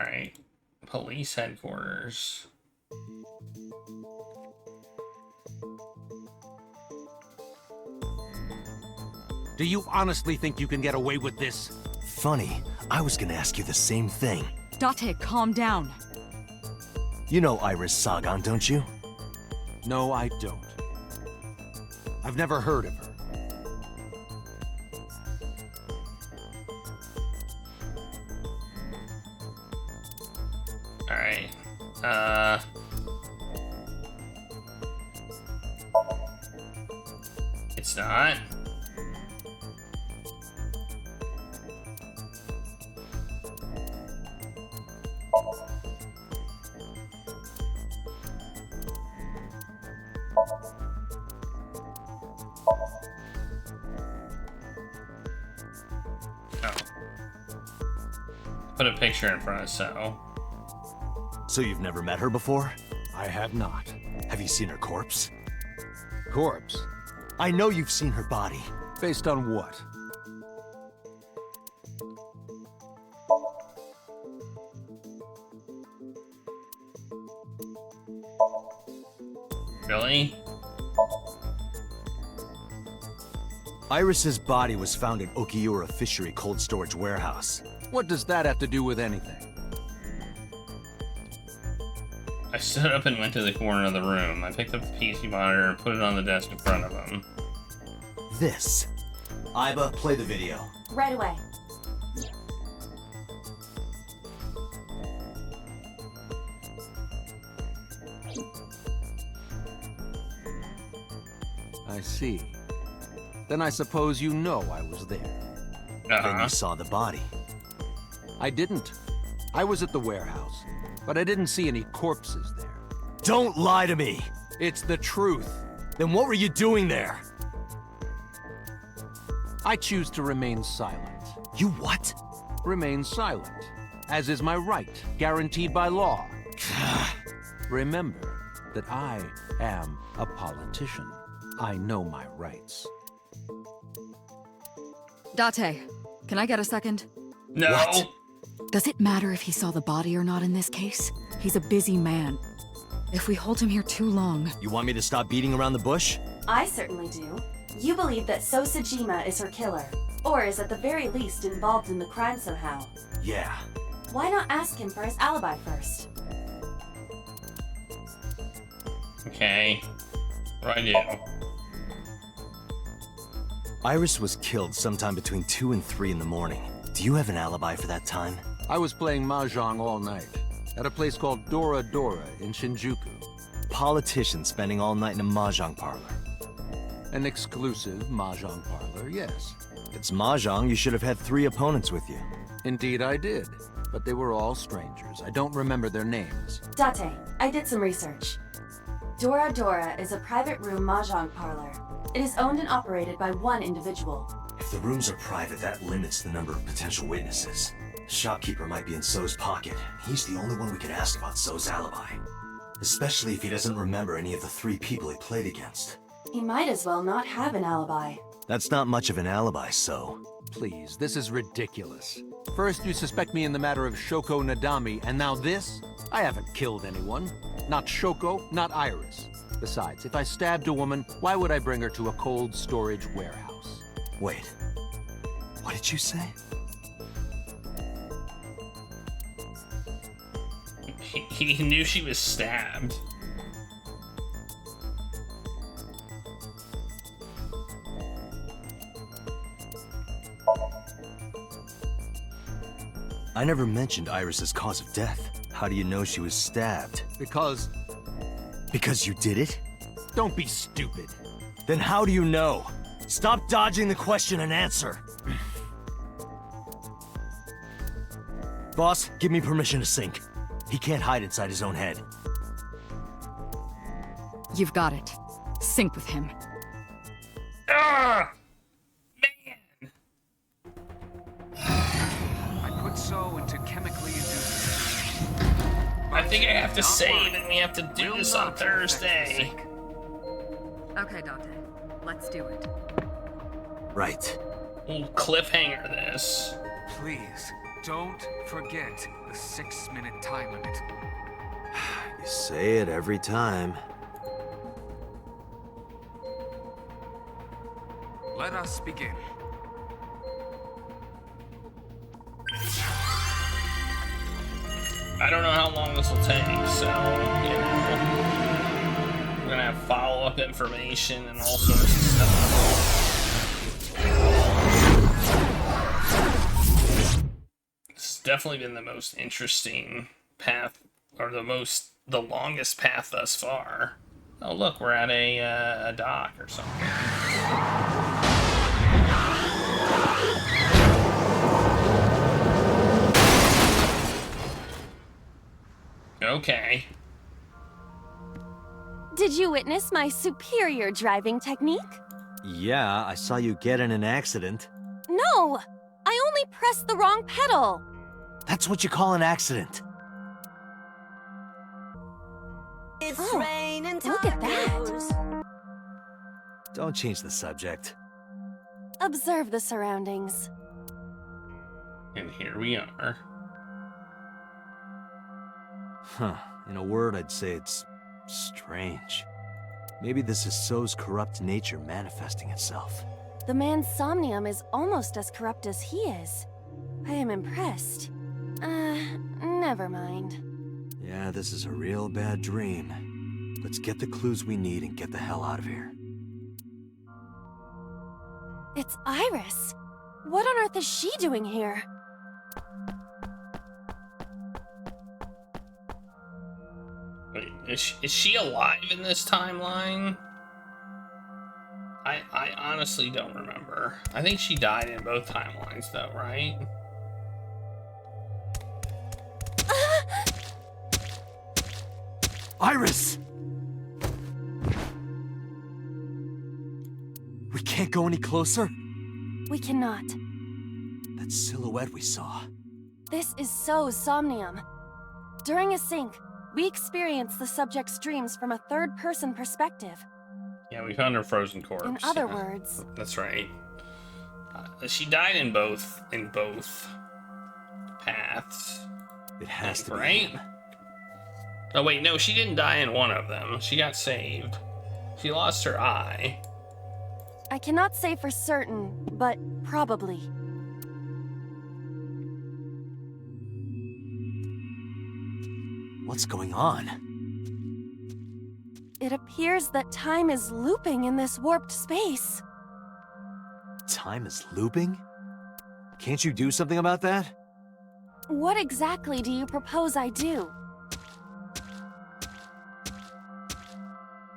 Alright. Police headquarters. Do you honestly think you can get away with this? Funny, I was gonna ask you the same thing. Date, calm down. You know Iris Sagan, don't you? No, I don't. I've never heard of her. Alright. It's not. Oh. Put a picture in front of So. So you've never met her before? I have not. Have you seen her corpse? Corpse? I know you've seen her body. Based on what? Really? Iris's body was found in Okiura Fishery Cold Storage Warehouse. What does that have to do with anything? I stood up and went to the corner of the room. I picked up the PC monitor and put it on the desk in front of him. This. Aiba, play the video. Right away. I see. Then I suppose you know I was there. Then you saw the body. I didn't. I was at the warehouse, but I didn't see any corpses there. Don't lie to me! It's the truth. Then what were you doing there? I choose to remain silent. You what? Remain silent, as is my right, guaranteed by law. Remember that I am a politician. I know my rights. Date, can I get a second? No! What? Does it matter if he saw the body or not in this case? He's a busy man. If we hold him here too long... You want me to stop beating around the bush? I certainly do. You believe that So Sajima is her killer, or is at the very least involved in the crime somehow. Yeah. Why not ask him for his alibi first? Okay. What do I do? Iris was killed sometime between 2 and 3 in the morning. Do you have an alibi for that time? I was playing mahjong all night, at a place called Dora Dora in Shinjuku. Politician spending all night in a mahjong parlor. An exclusive mahjong parlor, yes. If it's mahjong, you should have had 3 opponents with you. Indeed I did, but they were all strangers. I don't remember their names. Date, I did some research. Dora Dora is a private room mahjong parlor. It is owned and operated by one individual. If the rooms are private, that limits the number of potential witnesses. The shopkeeper might be in So's pocket. He's the only one we could ask about So's alibi. Especially if he doesn't remember any of the 3 people he played against. He might as well not have an alibi. That's not much of an alibi, So. Please, this is ridiculous. First you suspect me in the matter of Shoko Nadami, and now this? I haven't killed anyone. Not Shoko, not Iris. Besides, if I stabbed a woman, why would I bring her to a cold storage warehouse? Wait. What did you say? He knew she was stabbed. I never mentioned Iris's cause of death. How do you know she was stabbed? Because... Because you did it? Don't be stupid. Then how do you know? Stop dodging the question and answer. Boss, give me permission to sync. He can't hide inside his own head. You've got it. Sync with him. Ah! Man! I put So into chemically induced. I think I have to save and we have to do this on Thursday. Okay, Date. Let's do it. Right. We'll cliffhanger this. Please, Don't forget the 6-minute time limit. You say it every time. Let us begin. I don't know how long this will take, so, you know, we're gonna have follow-up information and all sorts of stuff. This has definitely been the most interesting path, or the longest path thus far. Oh, look, we're at a dock or something. Okay. Did you witness my superior driving technique? Yeah, I saw you get in an accident. No! I only pressed the wrong pedal! That's what you call an accident. Oh, look at that! Don't change the subject. Observe the surroundings. And here we are. Huh. In a word, I'd say it's strange. Maybe this is So's corrupt nature manifesting itself. The man's Somnium is almost as corrupt as he is. I am impressed. Never mind. Yeah, this is a real bad dream. Let's get the clues we need and get the hell out of here. It's Iris. What on earth is she doing here? Wait, is she alive in this timeline? I honestly don't remember. I think she died in both timelines, though, right? Iris! We can't go any closer? We cannot. That silhouette we saw. This is So's Somnium. During a sync, we experience the subject's dreams from a third-person perspective. Yeah, we found her frozen corpse. In other words... That's right. She died in both paths. It has to be right? him. Oh wait, no, she didn't die in one of them. She got saved. She lost her eye. I cannot say for certain, but probably. What's going on? It appears that time is looping in this warped space. Time is looping? Can't you do something about that? What exactly do you propose I do?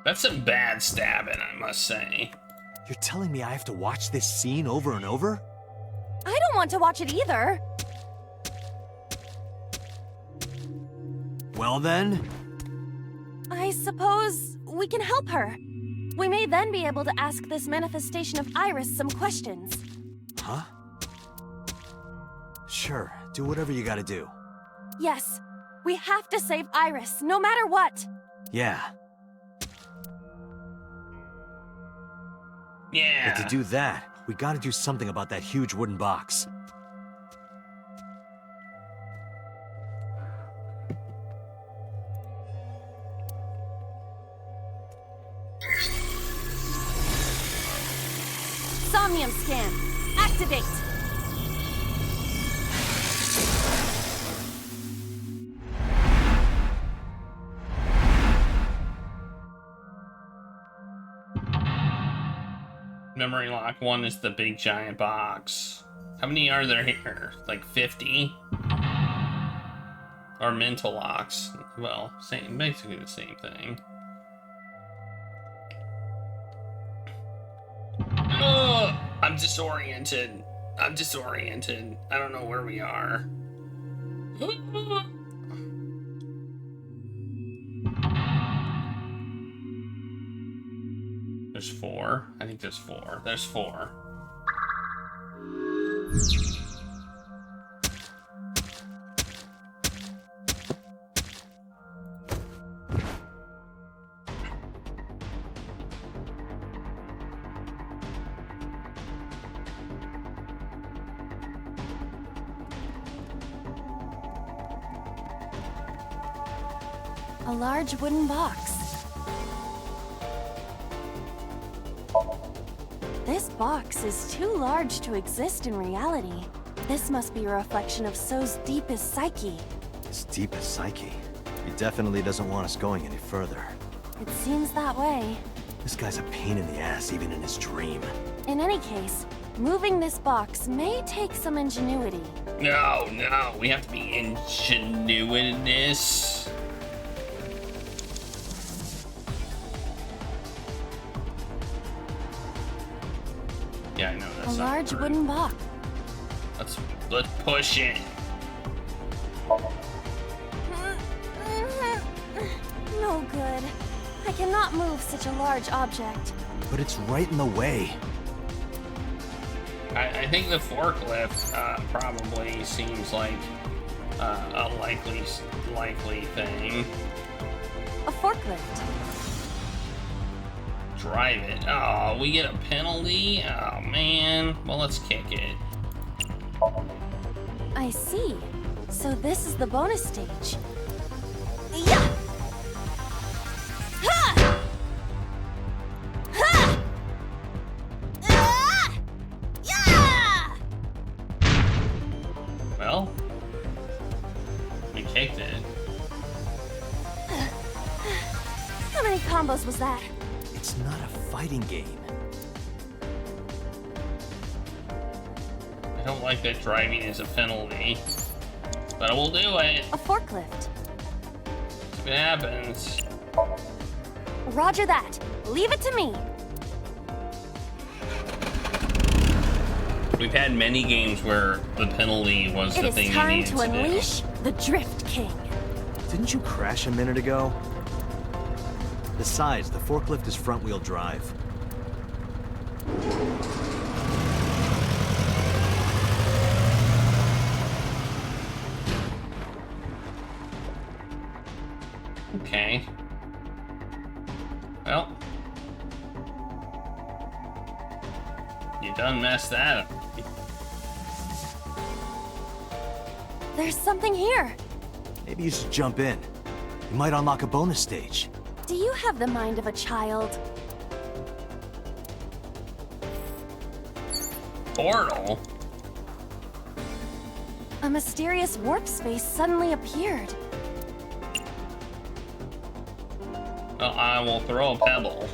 That's some bad stabbing, I must say. You're telling me I have to watch this scene over and over? I don't want to watch it either. Well then... I suppose we can help her. We may then be able to ask this manifestation of Iris some questions. Huh? Sure, do whatever you gotta do. Yes, we have to save Iris, no matter what. Yeah. Yeah. But to do that, we gotta do something about that huge wooden box. Somnium scan. Activate. Memory lock 1 is the big giant box. How many are there here? Like 50? Or mental locks? Well, basically the same thing. Ugh, I'm disoriented. I don't know where we are. There's 4. I think there's 4. There's 4. A large wooden box. This box is too large to exist in reality. This must be a reflection of So's deepest psyche. His deepest psyche? He definitely doesn't want us going any further. It seems that way. This guy's a pain in the ass, even in his dream. In any case, moving this box may take some ingenuity. No, we have to be ingenuitous. Yeah, I know A that's not large correct. wooden box. Let's push it. No good. I cannot move such a large object. But it's right in the way. I think the forklift probably seems like a likely thing. A forklift. Drive it. Oh, we get a penalty? Oh, man. Well, let's kick it. I see. So this is the bonus stage. Yeah! Ha! Ha! Ah! Yeah! Well, we kicked it. How many combos was that? It's not a fighting game. I don't like that driving is a penalty, but I will do it. A forklift. See what happens. Roger that. Leave it to me. We've had many games where the penalty was It the is thing you time needed to to do. unleash the Drift King. Didn't you crash a minute ago? Besides, the forklift is front-wheel drive. Okay. Well. You done messed that up. There's something here. Maybe you should jump in. You might unlock a bonus stage. Do you have the mind of a child? Portal? A mysterious warp space suddenly appeared. Well, I will throw a pebble.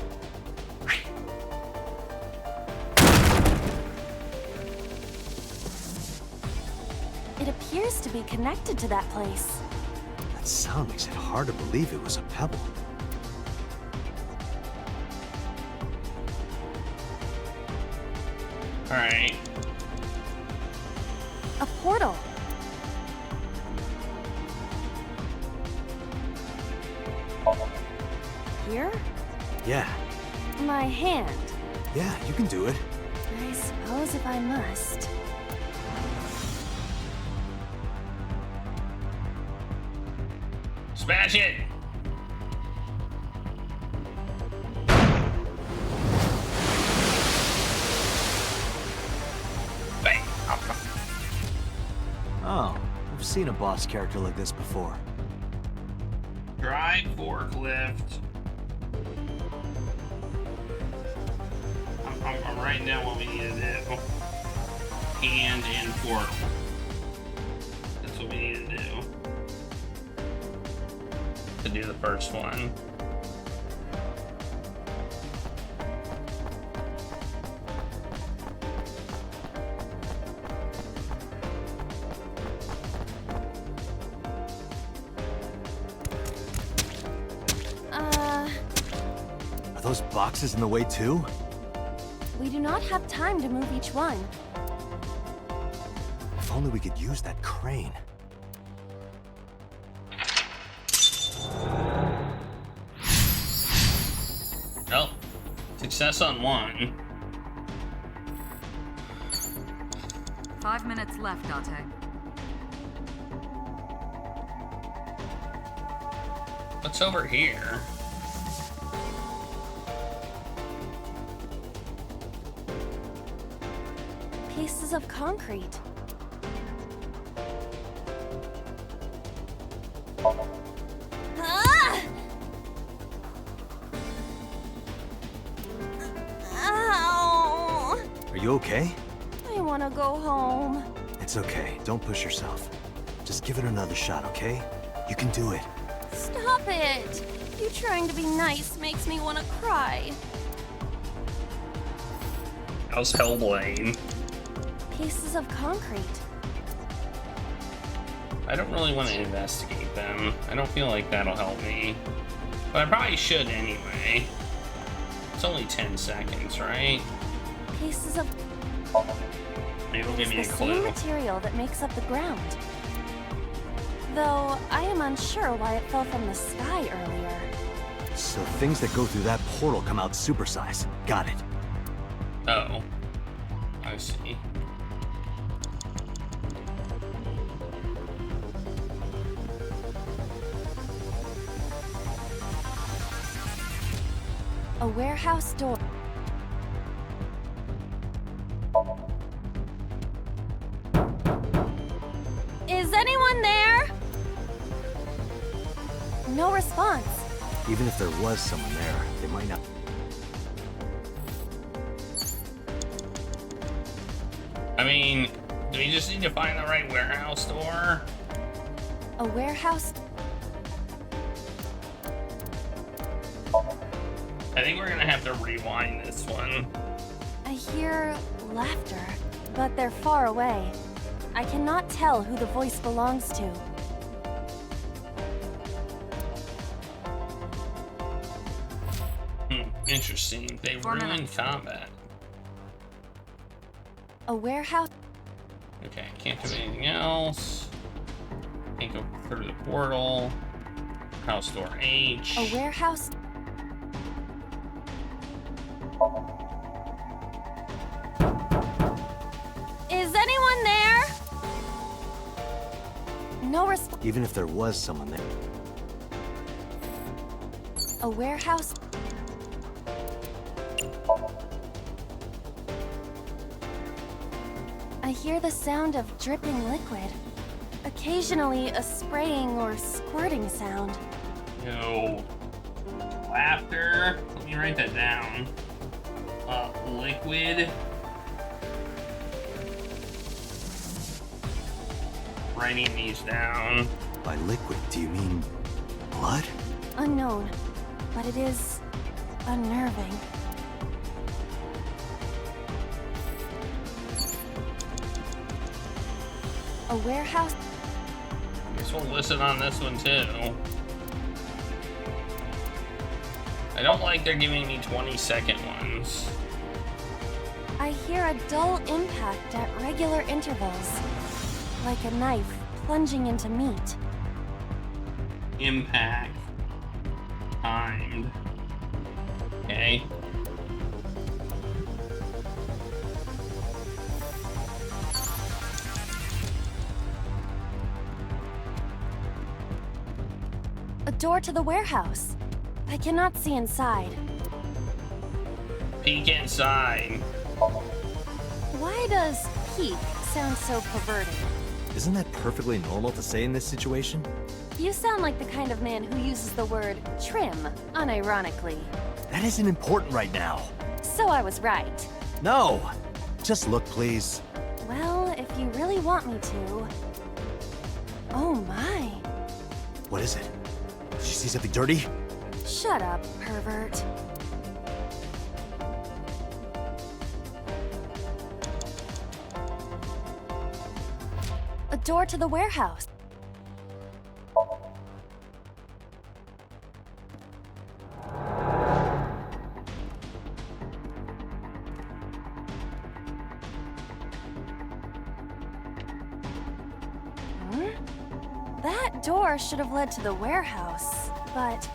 It appears to be connected to that place. That sound makes it hard to believe it was a pebble. Alright. A portal. Here? Yeah, My hand. yeah, you can do it. I suppose if I must. Smash it! Bang! Oh, come on. Oh, I've seen a boss character like this before. Drive forklift. I'm writing down what we need to do. Hand and portal. That's what we need to do. To do the first one. Are those boxes in the way too? We do not have time to move each one. If only we could use that crane. Well, success on one. 5 minutes left, Date. What's over here? Pieces of concrete. Ah! you okay? I want to go home. It's okay. Don't push yourself. Just give it another shot, okay? You can do it. Stop it! You trying to be nice makes me want to cry. How's Hellblade? Pieces of concrete. I don't really want to investigate them. I don't feel like that'll help me. But I probably should anyway. It's only 10 seconds, right? Pieces of... Maybe it'll give me a It's the clue. same material that makes up the ground. Though, I am unsure why it fell from the sky earlier. So things that go through that portal come out supersize. Got it. Oh. I see. A warehouse door. Is anyone there? No response. Even if there was someone there, they might not... I mean, do we just need to find the right warehouse door? A warehouse. I think we're gonna have to rewind this one. I hear laughter, but they're far away. I cannot tell who the voice belongs to. Interesting. They 4 ruined minutes. combat. A warehouse. Okay, can't do anything else. Can't go through the portal. House door H. A warehouse. Is anyone there? No response. Even if there was someone there. A warehouse. I hear the sound of dripping liquid. Occasionally, a spraying or squirting sound. No. Laughter. Let me write that down. Liquid. Writing these down. By liquid, do you mean blood? Unknown, but it is unnerving. A warehouse. Guess we'll listen on this one too. I don't like they're giving me 20-second ones. I hear a dull impact at regular intervals, like a knife plunging into meat. Impact. Timed. Okay. A door to the warehouse. I cannot see inside. Peek inside. Why does peek sound so perverted? Isn't that perfectly normal to say in this situation? You sound like the kind of man who uses the word trim unironically. That isn't important right now. So I was right. No! Just look, please. Well, if you really want me to. Oh my. What is it? Did you see something dirty? Shut up, pervert. A door to the warehouse. That door should have led to the warehouse, but...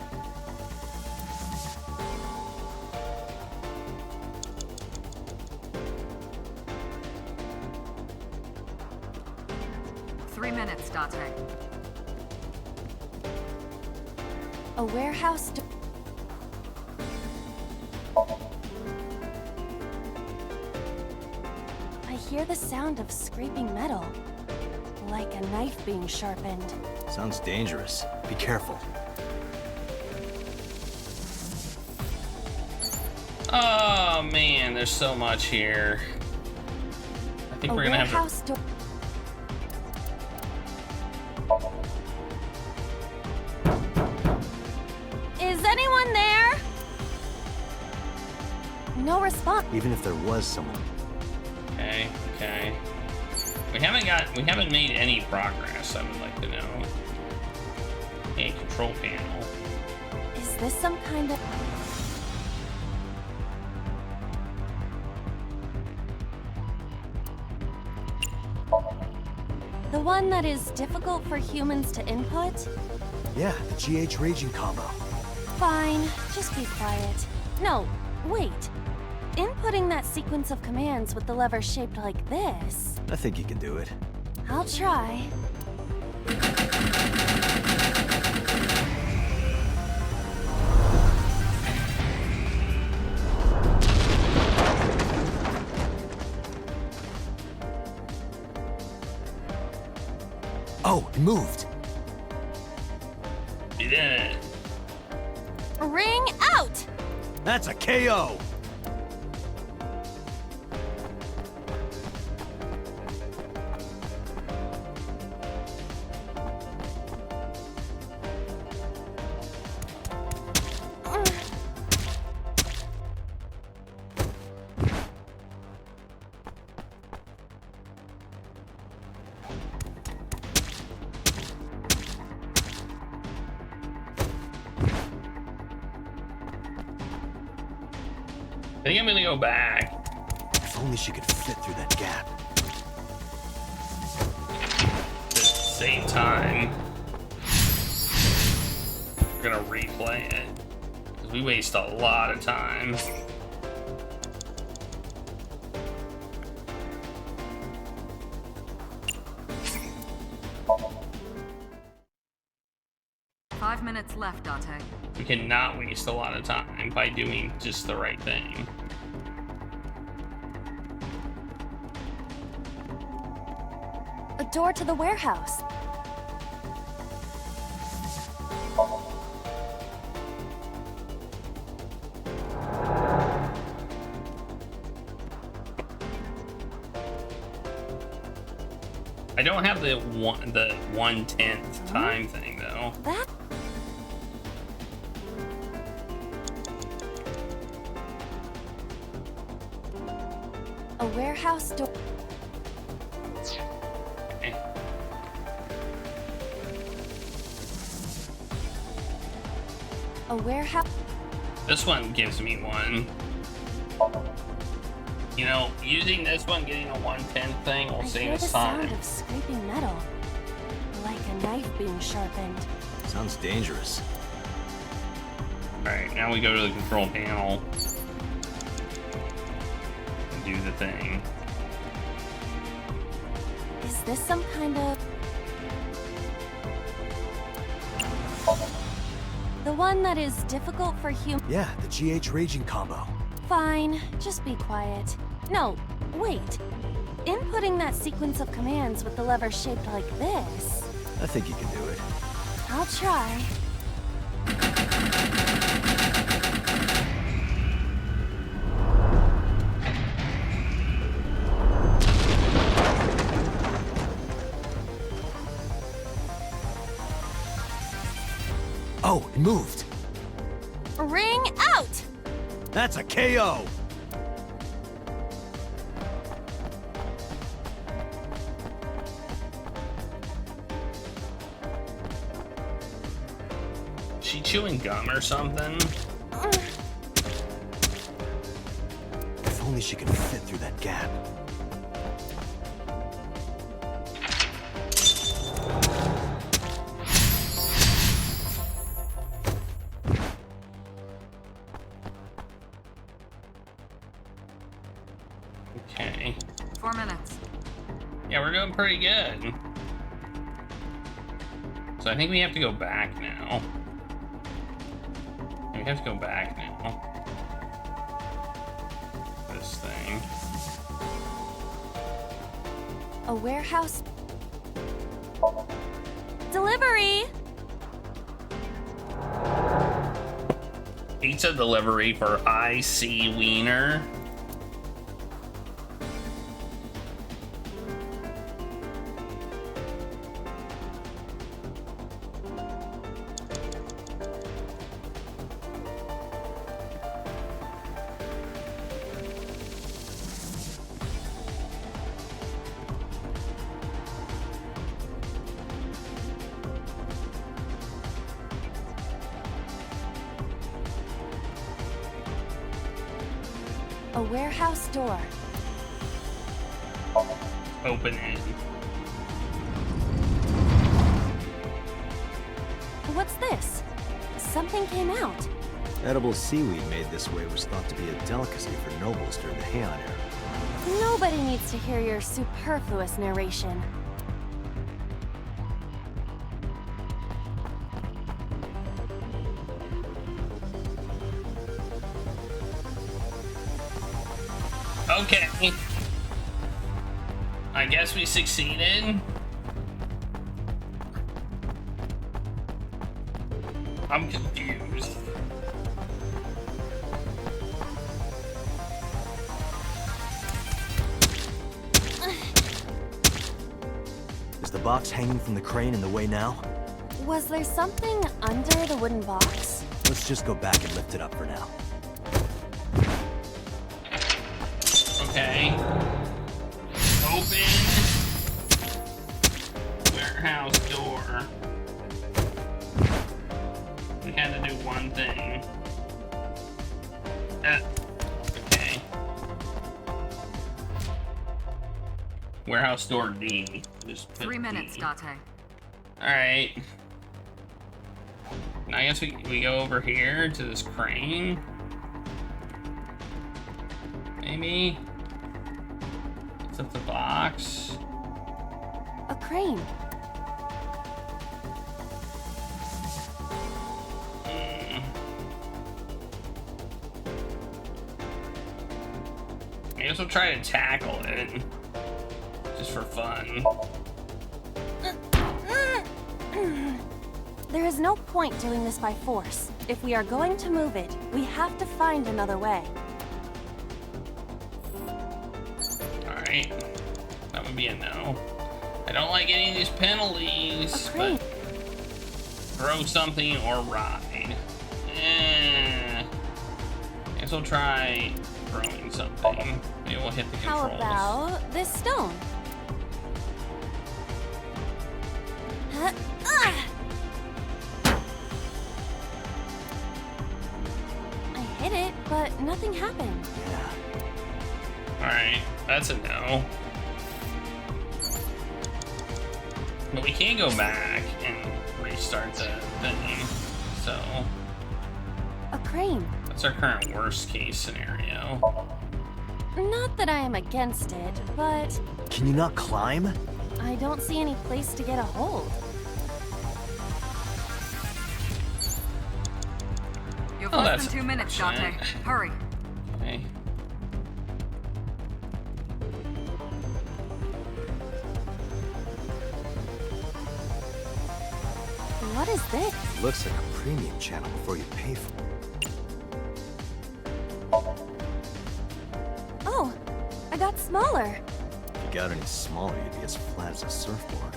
Three minutes, Date. A warehouse door... I hear the sound of scraping metal, like a knife being sharpened. Sounds dangerous. Be careful. Oh man, there's so much here. think we're gonna have warehouse door. Is anyone there? No response. Even if there was someone. Okay, okay. We haven't made any progress, I would like to know. Hey, control panel. Is this some kind of... The one that is difficult for humans to input? Yeah, the GH raging combo. Fine, just be quiet. No, wait. Inputting that sequence of commands with the lever shaped like this... I think you can do it. I'll try. Oh, it moved. You did it. Ring out! That's a KO. I think I'm gonna go back. If only she could fit through that gap. At the same time, we're gonna replay it. Because we waste a lot of time. Five minutes left, Date. We cannot waste a lot of time by doing just the right thing. A door to the warehouse. I don't have the 1/10th time thing though. That... A warehouse door. Okay. A warehouse. This one gives me one. You know, using this one, getting a 1/10 thing will I save hear us the sound time. of scraping metal. Like a knife being sharpened. Sounds dangerous. Alright, now we go to the control panel. And do the thing. Is this some kind of... The one that is difficult for humans? Yeah, the GH raging combo. Fine, just be quiet. No, wait. Inputting that sequence of commands with the lever shaped like this... I think you can do it. I'll try. Oh, it moved. Ring out! That's a KO. She chewing gum or something? If only she could fit through that gap. Okay. 4 minutes. Yeah, we're doing pretty good. So I think we have to go back now. We have to go back now. This thing. A warehouse... Delivery! Pizza delivery for IC Wiener. A warehouse door. Open it. What's this? Something came out. Edible seaweed made this way was thought to be a delicacy for nobles during the Heian era. Nobody needs to hear your superfluous narration. Okay. I guess we succeeded. I'm confused. Is the box hanging from the crane in the way now? Was there something under the wooden box? Let's just go back and lift it up for now. Okay. Open warehouse door. We had to do one thing. Okay. Warehouse door D. Just put 3 minutes, D. Date. Alright. I guess we go over here to this crane. Maybe. Lift up the box. A crane. I guess we'll try to tackle it. Just for fun. There is no point doing this by force. If we are going to move it, we have to find another way. Alright. That would be a no. I don't like any of these penalties. A crane. But throw something or ride. Guess we'll try throwing something. Maybe we'll hit the How controls. about this stone? Huh? Ah! I hit it, but nothing happened. Yeah. Alright, that's a no. But we can go back and restart the thing. So, A crane. that's our current worst case scenario. Not that I am against it, but Can you not climb? I don't see any place to get a hold. You have Oh, less that's than 2 minutes, Date. unfortunate. Hurry. Okay. What is this? Looks like a premium channel before you pay for it. Oh, I got smaller. If you got any smaller, you'd be as flat as a surfboard.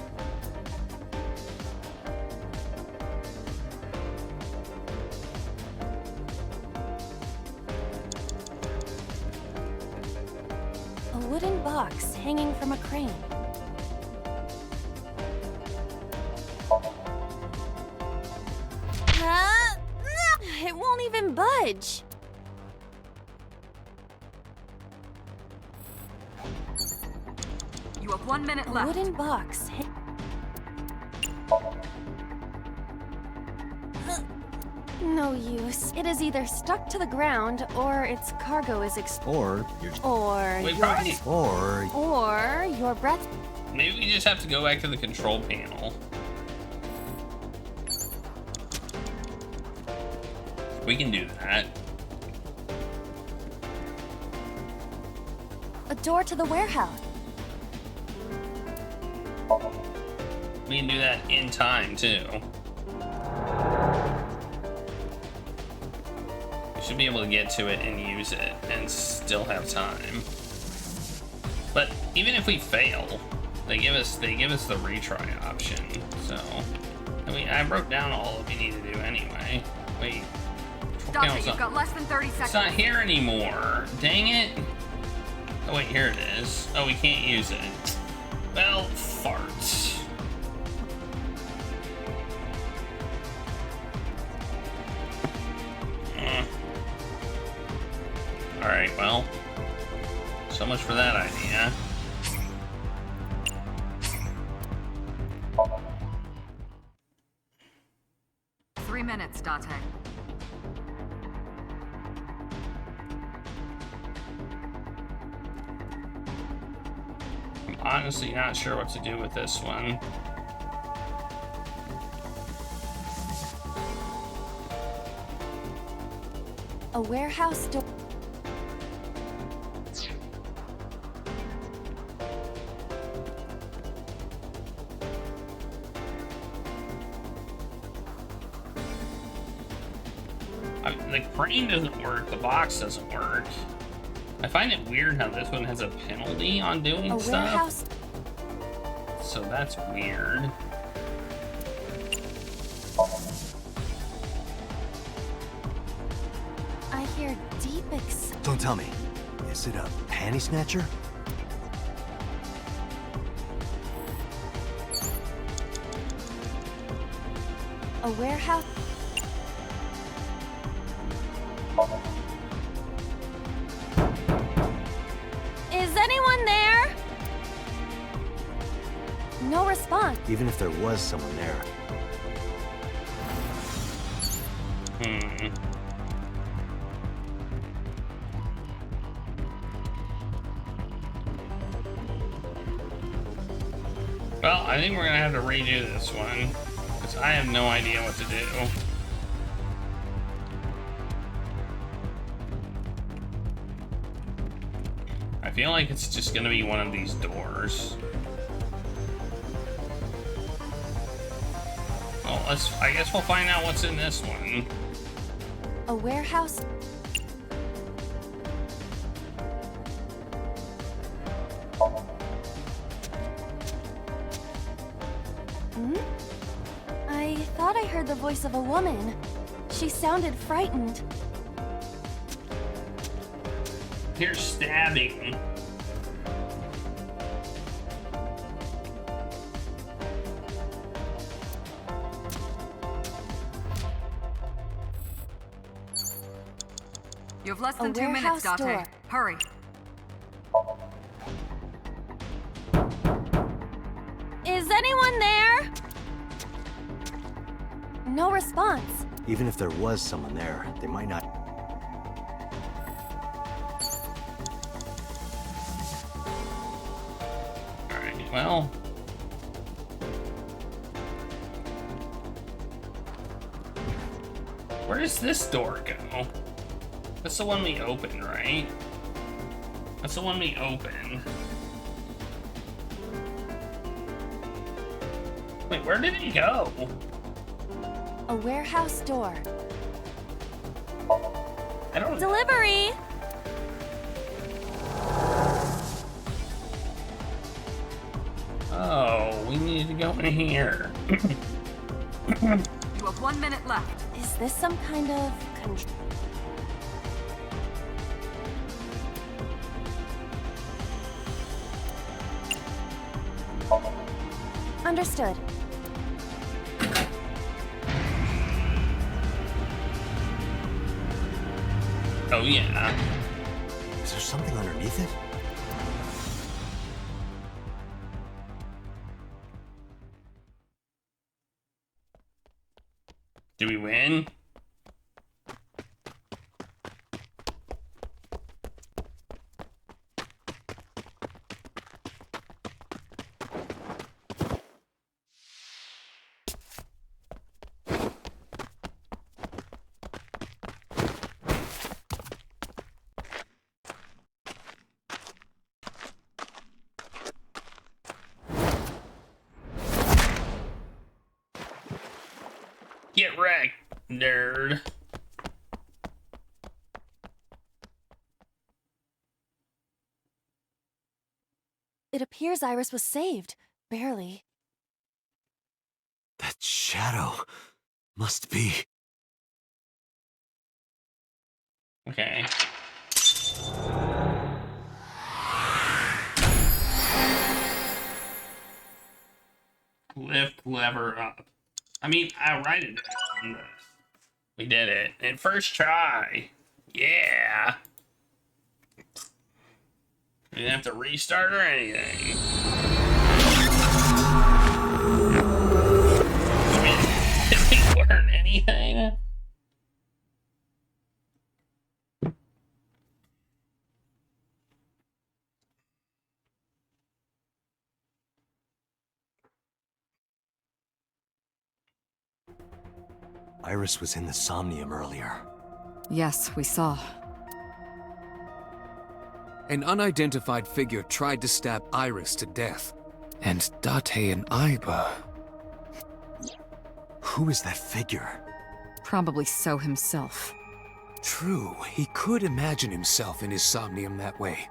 A wooden box hanging from a crane. It won't even budge. You have 1 minute A left. wooden box. No use. It is either stuck to the ground or its cargo is Or you're We probably, or your breath. maybe we just have to go back to the control panel. We can do that. A door to the warehouse. We can do that in time, too. We should be able to get to it and use it and still have time. But even if we fail, they give us the retry option. So, I broke down all we need to do anyway. Wait. Dante, you've got less than 30 seconds. It's not here anymore. Dang it. Oh, wait, here it is. Oh, we can't use it. Well, farts. Alright, well, So much for that idea. Three minutes, Date. I'm honestly not sure what to do with this one. A warehouse door. The crane doesn't work, the box doesn't work. I find it weird how this one has a penalty on doing A stuff. warehouse. So that's weird. I hear deep Don't tell me. Is it a panty snatcher? A warehouse. Is anyone there? No response. Even if there was someone there. Well, I think we're gonna have to redo this one, because I have no idea what to do. I feel like it's just gonna be one of these doors. Well, I guess we'll find out what's in this one. A warehouse. I thought I heard the voice of a woman. She sounded frightened. Here's stabbing. You have less than A 2 minutes, warehouse Date. door. Hurry. Is anyone there? No response. Even if there was someone there, they might not. Alright, well. Where does this door go? That's the one we opened, right? That's the one we opened. Wait, where did it go? A warehouse door. I don't know. Delivery! Oh, we need to go in here. You have 1 minute left. Is this some kind of control? Understood. Oh, yeah. Is there something underneath it? Do we win? Get wrecked, nerd. It appears Iris was saved. Barely. That shadow must be. Okay. Lift lever up. I mean, I write it down. We did it. And first try. Yeah. We didn't have to restart or anything. Did we learn anything? Iris was in the Somnium earlier. Yes, we saw. An unidentified figure tried to stab Iris to death. And Date and Aiba... Who is that figure? Probably So himself. True, he could imagine himself in his Somnium that way.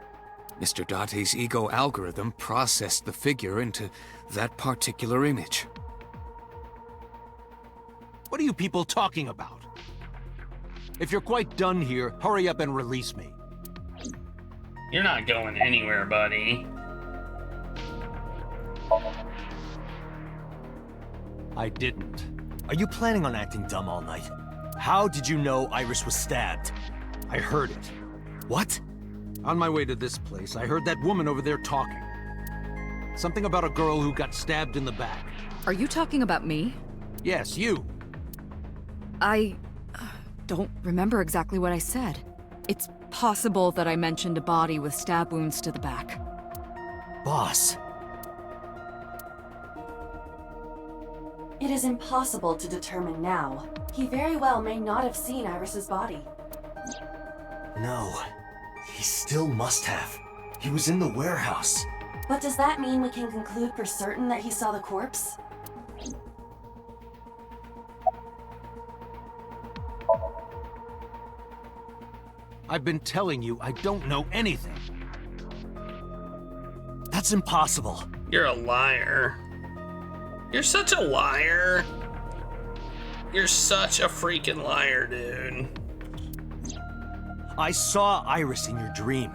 Mr. Date's ego algorithm processed the figure into that particular image. What are you people talking about? If you're quite done here, hurry up and release me. You're not going anywhere, buddy. I didn't. Are you planning on acting dumb all night? How did you know Iris was stabbed? I heard it. What? On my way to this place, I heard that woman over there talking. Something about a girl who got stabbed in the back. Are you talking about me? Yes, you. I don't remember exactly what I said. It's possible that I mentioned a body with stab wounds to the back. Boss. It is impossible to determine now. He very well may not have seen Iris's body. No. He still must have. He was in the warehouse. But does that mean we can conclude for certain that he saw the corpse? I've been telling you, I don't know anything. That's impossible. You're a liar. You're such a liar. You're such a freaking liar, dude. I saw Iris in your dream.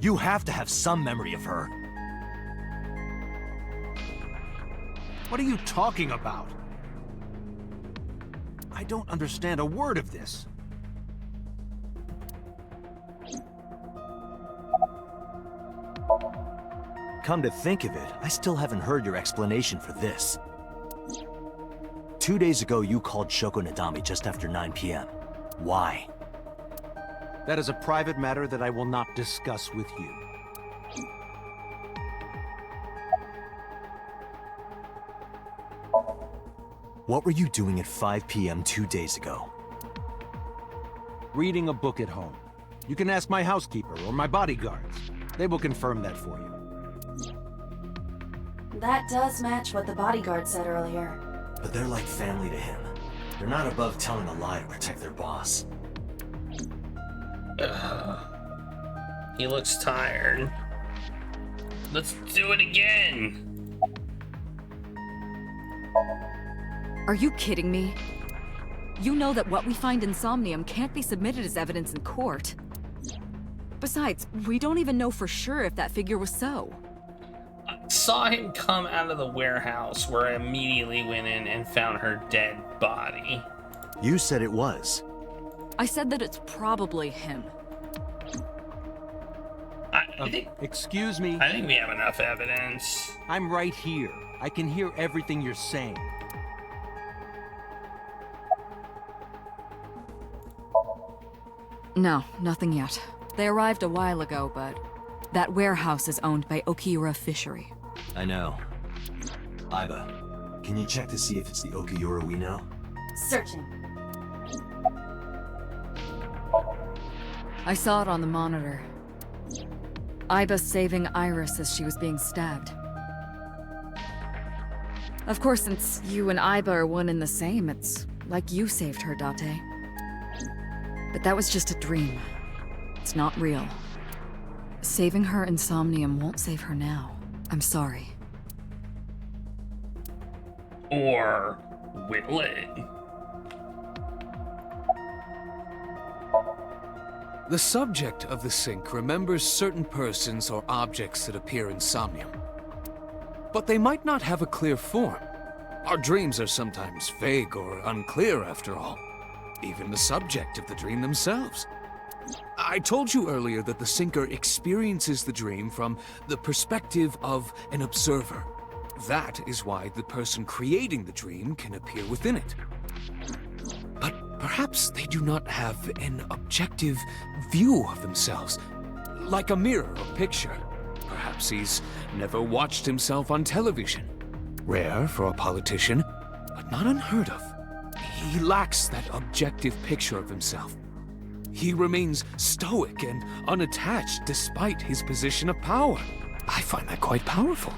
You have to have some memory of her. What are you talking about? I don't understand a word of this. Come to think of it, I still haven't heard your explanation for this. 2 days ago, you called Shoko Nadami just after 9 p.m. Why? That is a private matter that I will not discuss with you. What were you doing at 5 p.m. 2 days ago? Reading a book at home. You can ask my housekeeper or my bodyguards. They will confirm that for you. That does match what the bodyguard said earlier. But they're like family to him. They're not above telling a lie to protect their boss. He looks tired. Let's do it again. Are you kidding me? You know that what we find in Somnium can't be submitted as evidence in court. Besides, we don't even know for sure if that figure was so. I saw him come out of the warehouse where I immediately went in and found her dead body. You said it was. I said that it's probably him. I think Excuse me. I think we have enough evidence. I'm right here. I can hear everything you're saying. No, nothing yet. They arrived a while ago, but that warehouse is owned by Okiura Fishery. I know. Aiba, can you check to see if it's the Okiura we know? Searching. I saw it on the monitor. Aiba saving Iris as she was being stabbed. Of course, since you and Aiba are one and the same, it's like you saved her, Date. But that was just a dream. It's not real. Saving her in Somnium won't save her now. I'm sorry. Or will it? The subject of the sync remembers certain persons or objects that appear in Somnium. But they might not have a clear form. Our dreams are sometimes vague or unclear, after all. Even the subject of the dream themselves. I told you earlier that the sinker experiences the dream from the perspective of an observer. That is why the person creating the dream can appear within it. But perhaps they do not have an objective view of themselves, like a mirror or picture. Perhaps he's never watched himself on television. Rare for a politician, but not unheard of. He lacks that objective picture of himself. He remains stoic and unattached despite his position of power. I find that quite powerful.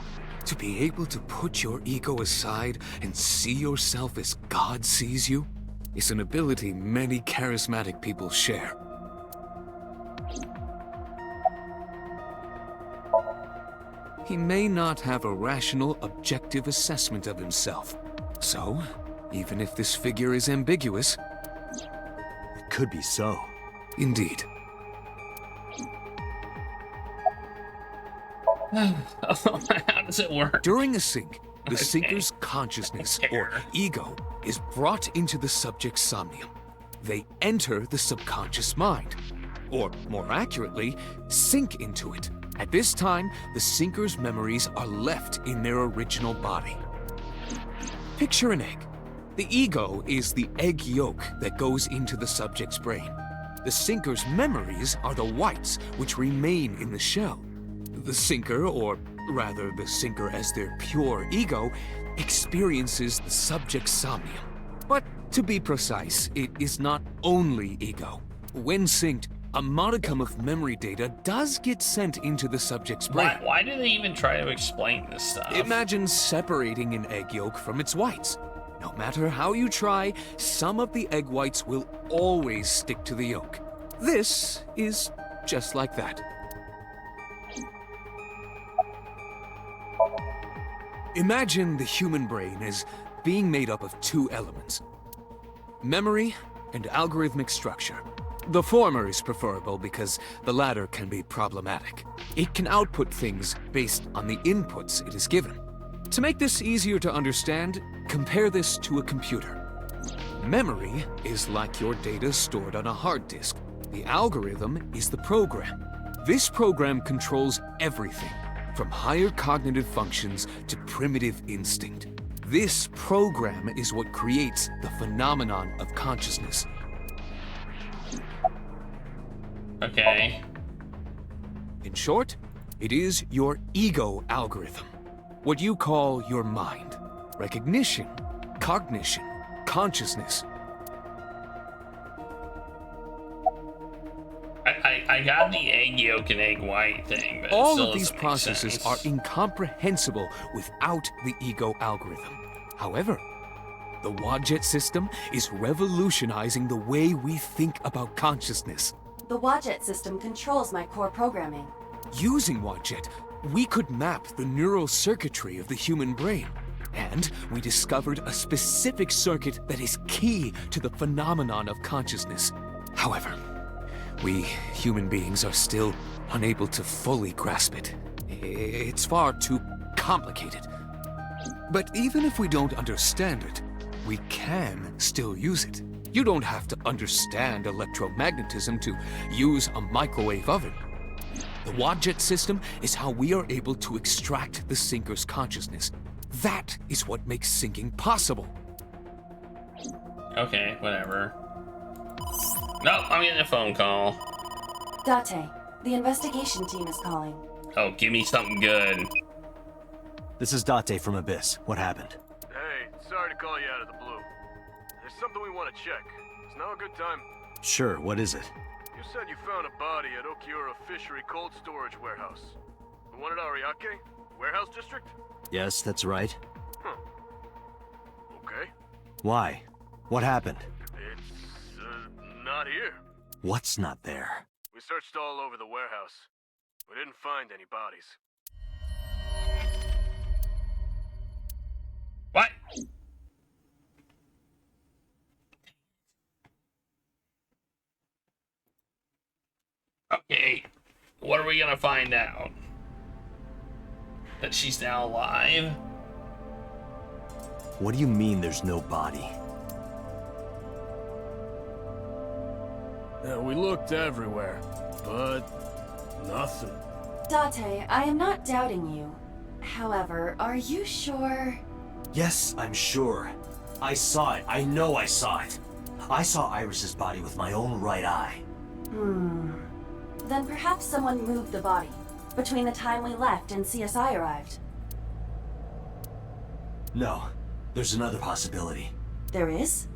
To be able to put your ego aside and see yourself as God sees you is an ability many charismatic people share. He may not have a rational, objective assessment of himself. So, even if this figure is ambiguous, It could be so. indeed. How does it work? During a sync, the Okay. sinker's consciousness, or ego, is brought into the subject's somnium. They enter the subconscious mind, or more accurately, sink into it. At this time, the sinker's memories are left in their original body. Picture an egg. The ego is the egg yolk that goes into the subject's brain. The sinker's memories are the whites, which remain in the shell. The sinker, or rather the sinker as their pure ego, experiences the subject's somnium. But to be precise, it is not only ego. When synced, a modicum of memory data does get sent into the subject's brain. Why do they even try to explain this stuff? Imagine separating an egg yolk from its whites. No matter how you try, some of the egg whites will always stick to the yolk. This is just like that. Imagine the human brain as being made up of two elements: memory and algorithmic structure. The former is preferable because the latter can be problematic. It can output things based on the inputs it is given. To make this easier to understand, compare this to a computer. Memory is like your data stored on a hard disk. The algorithm is the program. This program controls everything, from higher cognitive functions to primitive instinct. This program is what creates the phenomenon of consciousness. Okay. In short, it is your ego algorithm. What you call your mind. Recognition, cognition, consciousness. I got the egg yolk and egg white thing, but it All still of these doesn't make processes sense. are incomprehensible without the ego algorithm. However, the Wadjet system is revolutionizing the way we think about consciousness. The Wadjet system controls my core programming. Using Wadjet, we could map the neural circuitry of the human brain. And we discovered a specific circuit that is key to the phenomenon of consciousness. However, we human beings are still unable to fully grasp it. It's far too complicated. But even if we don't understand it, we can still use it. You don't have to understand electromagnetism to use a microwave oven. The Wadjet system is how we are able to extract the sinker's consciousness. That is what makes syncing possible. Okay, whatever. Nope, I'm getting a phone call. Date, the investigation team is calling. Oh, give me something good. This is Date from Abyss. What happened? Hey, sorry to call you out of the blue. There's something we want to check. Is now a good time? Sure, what is it? You said you found a body at Okiura Fishery Cold Storage Warehouse. The one at Ariake? Warehouse District? Yes, that's right. Huh. Okay. Why? What happened? It's, not here. What's not there? We searched all over the warehouse. We didn't find any bodies. What? Okay, what are we gonna find out? That she's now alive? What do you mean there's no body? We looked everywhere, but nothing. Date, I am not doubting you. However, are you sure? Yes, I'm sure. I saw it. I know I saw it. I saw Iris's body with my own right eye. Then perhaps someone moved the body between the time we left and CSI arrived. No, there's another possibility. There is?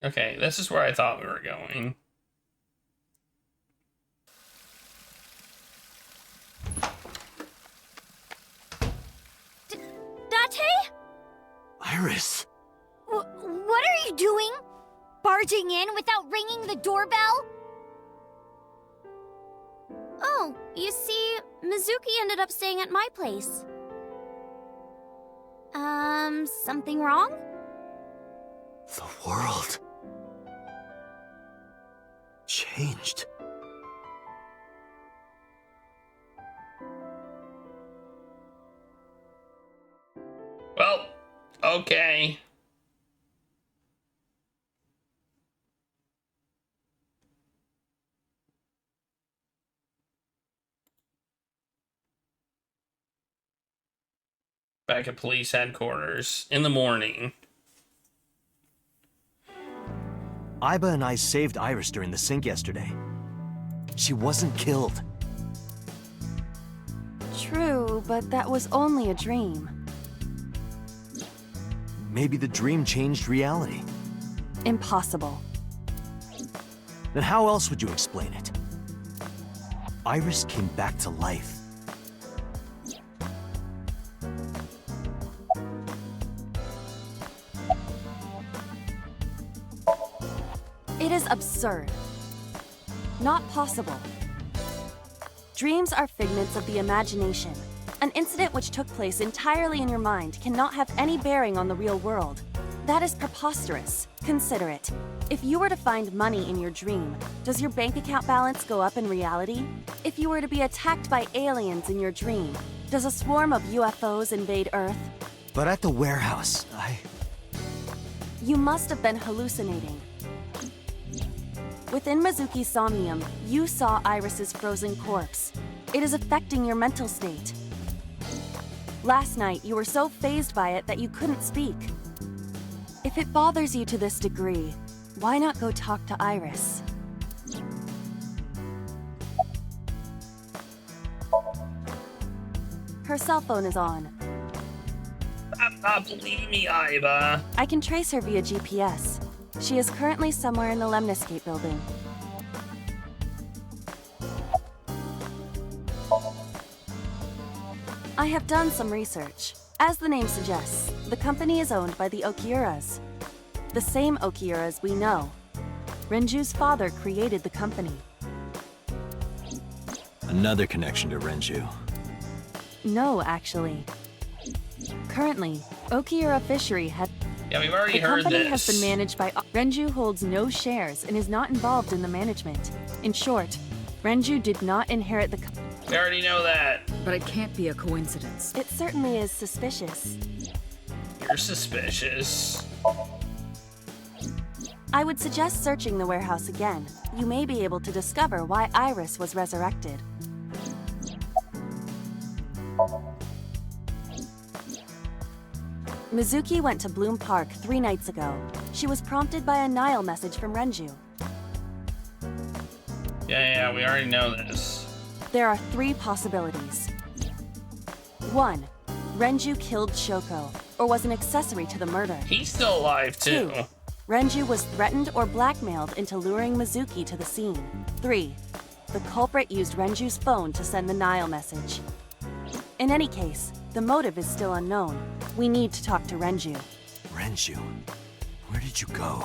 Okay, this is where I thought we were going. Date? Iris! What are you doing? Barging in without ringing the doorbell? Oh, you see, Mizuki ended up staying at my place. Something wrong? The world changed. Well, okay. Back at police headquarters in the morning. Aiba and I saved Iris during the sink yesterday. She wasn't killed. True, but that was only a dream. Maybe the dream changed reality. Impossible. Then how else would you explain it? Iris came back to life. It is absurd. Not possible. Dreams are figments of the imagination. An incident which took place entirely in your mind cannot have any bearing on the real world. That is preposterous. Consider it. If you were to find money in your dream, does your bank account balance go up in reality? If you were to be attacked by aliens in your dream, does a swarm of UFOs invade Earth? But at the warehouse, You must have been hallucinating. Within Mizuki's Somnium, you saw Iris's frozen corpse. It is affecting your mental state. Last night, you were so fazed by it that you couldn't speak. If it bothers you to this degree, why not go talk to Iris? Her cell phone is on. Stop not believing me, Aiba. I can trace her via GPS. She is currently somewhere in the Lemniscate building. I have done some research. As the name suggests, the company is owned by the Okiuras. The same Okiuras we know. Renju's father created the company. another connection to Renju. No, actually. Currently, Okiura Fishery has... Yeah, we've already The heard company this. has been managed by... Renju holds no shares and is not involved in the management. In short, Renju did not inherit the... We already know that. But it can't be a coincidence. It certainly is suspicious. You're suspicious. I would suggest searching the warehouse again. You may be able to discover why Iris was resurrected. Mizuki went to Bloom Park 3 nights ago. She was prompted by a Nile message from Renju. Yeah, we already know this. There are 3 possibilities. 1. Renju killed Shoko, or was an accessory to the murder. He's still alive, too. 2. Renju was threatened or blackmailed into luring Mizuki to the scene. 3. The culprit used Renju's phone to send the Nile message. In any case, the motive is still unknown. We need to talk to Renju. Renju? Where did you go?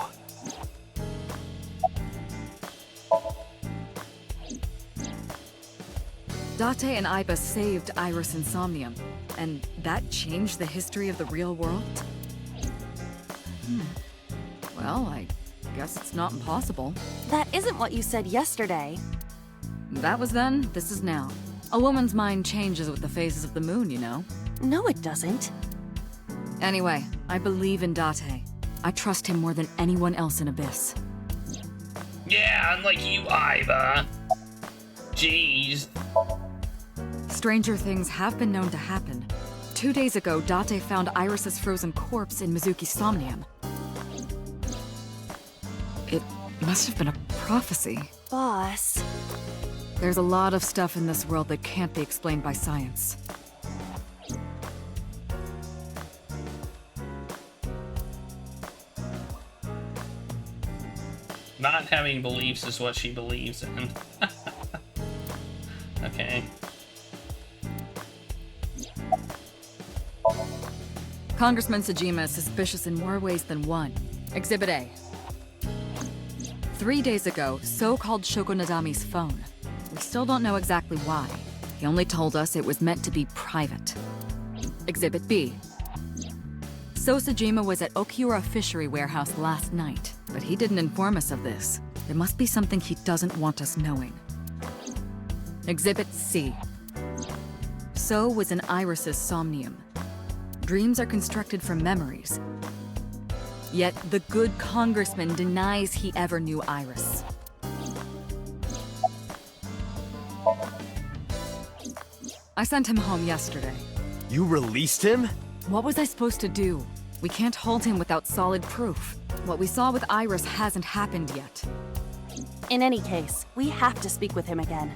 Date and Aiba saved Iris and Somnium, and that changed the history of the real world? Well, I guess it's not impossible. That isn't what you said yesterday. That was then, this is now. A woman's mind changes with the phases of the moon, you know? No, it doesn't. Anyway, I believe in Date. I trust him more than anyone else in Abyss. Yeah, unlike you, Aiba. Jeez. Stranger things have been known to happen. 2 days ago, Date found Iris's frozen corpse in Mizuki's Somnium. It must have been a prophecy. Boss. There's a lot of stuff in this world that can't be explained by science. Not having beliefs is what she believes in. Okay. Congressman Sejima is suspicious in more ways than one. Exhibit A. 3 days ago, So called Shoko Nadami's phone. We still don't know exactly why. He only told us it was meant to be private. Exhibit B. So Sejima was at Okiura Fishery Warehouse last night, but he didn't inform us of this. There must be something he doesn't want us knowing. Exhibit C. So was in Iris's Somnium. Dreams are constructed from memories. Yet the good congressman denies he ever knew Iris. I sent him home yesterday. You released him? What was I supposed to do? We can't hold him without solid proof. What we saw with Iris hasn't happened yet. In any case, we have to speak with him again.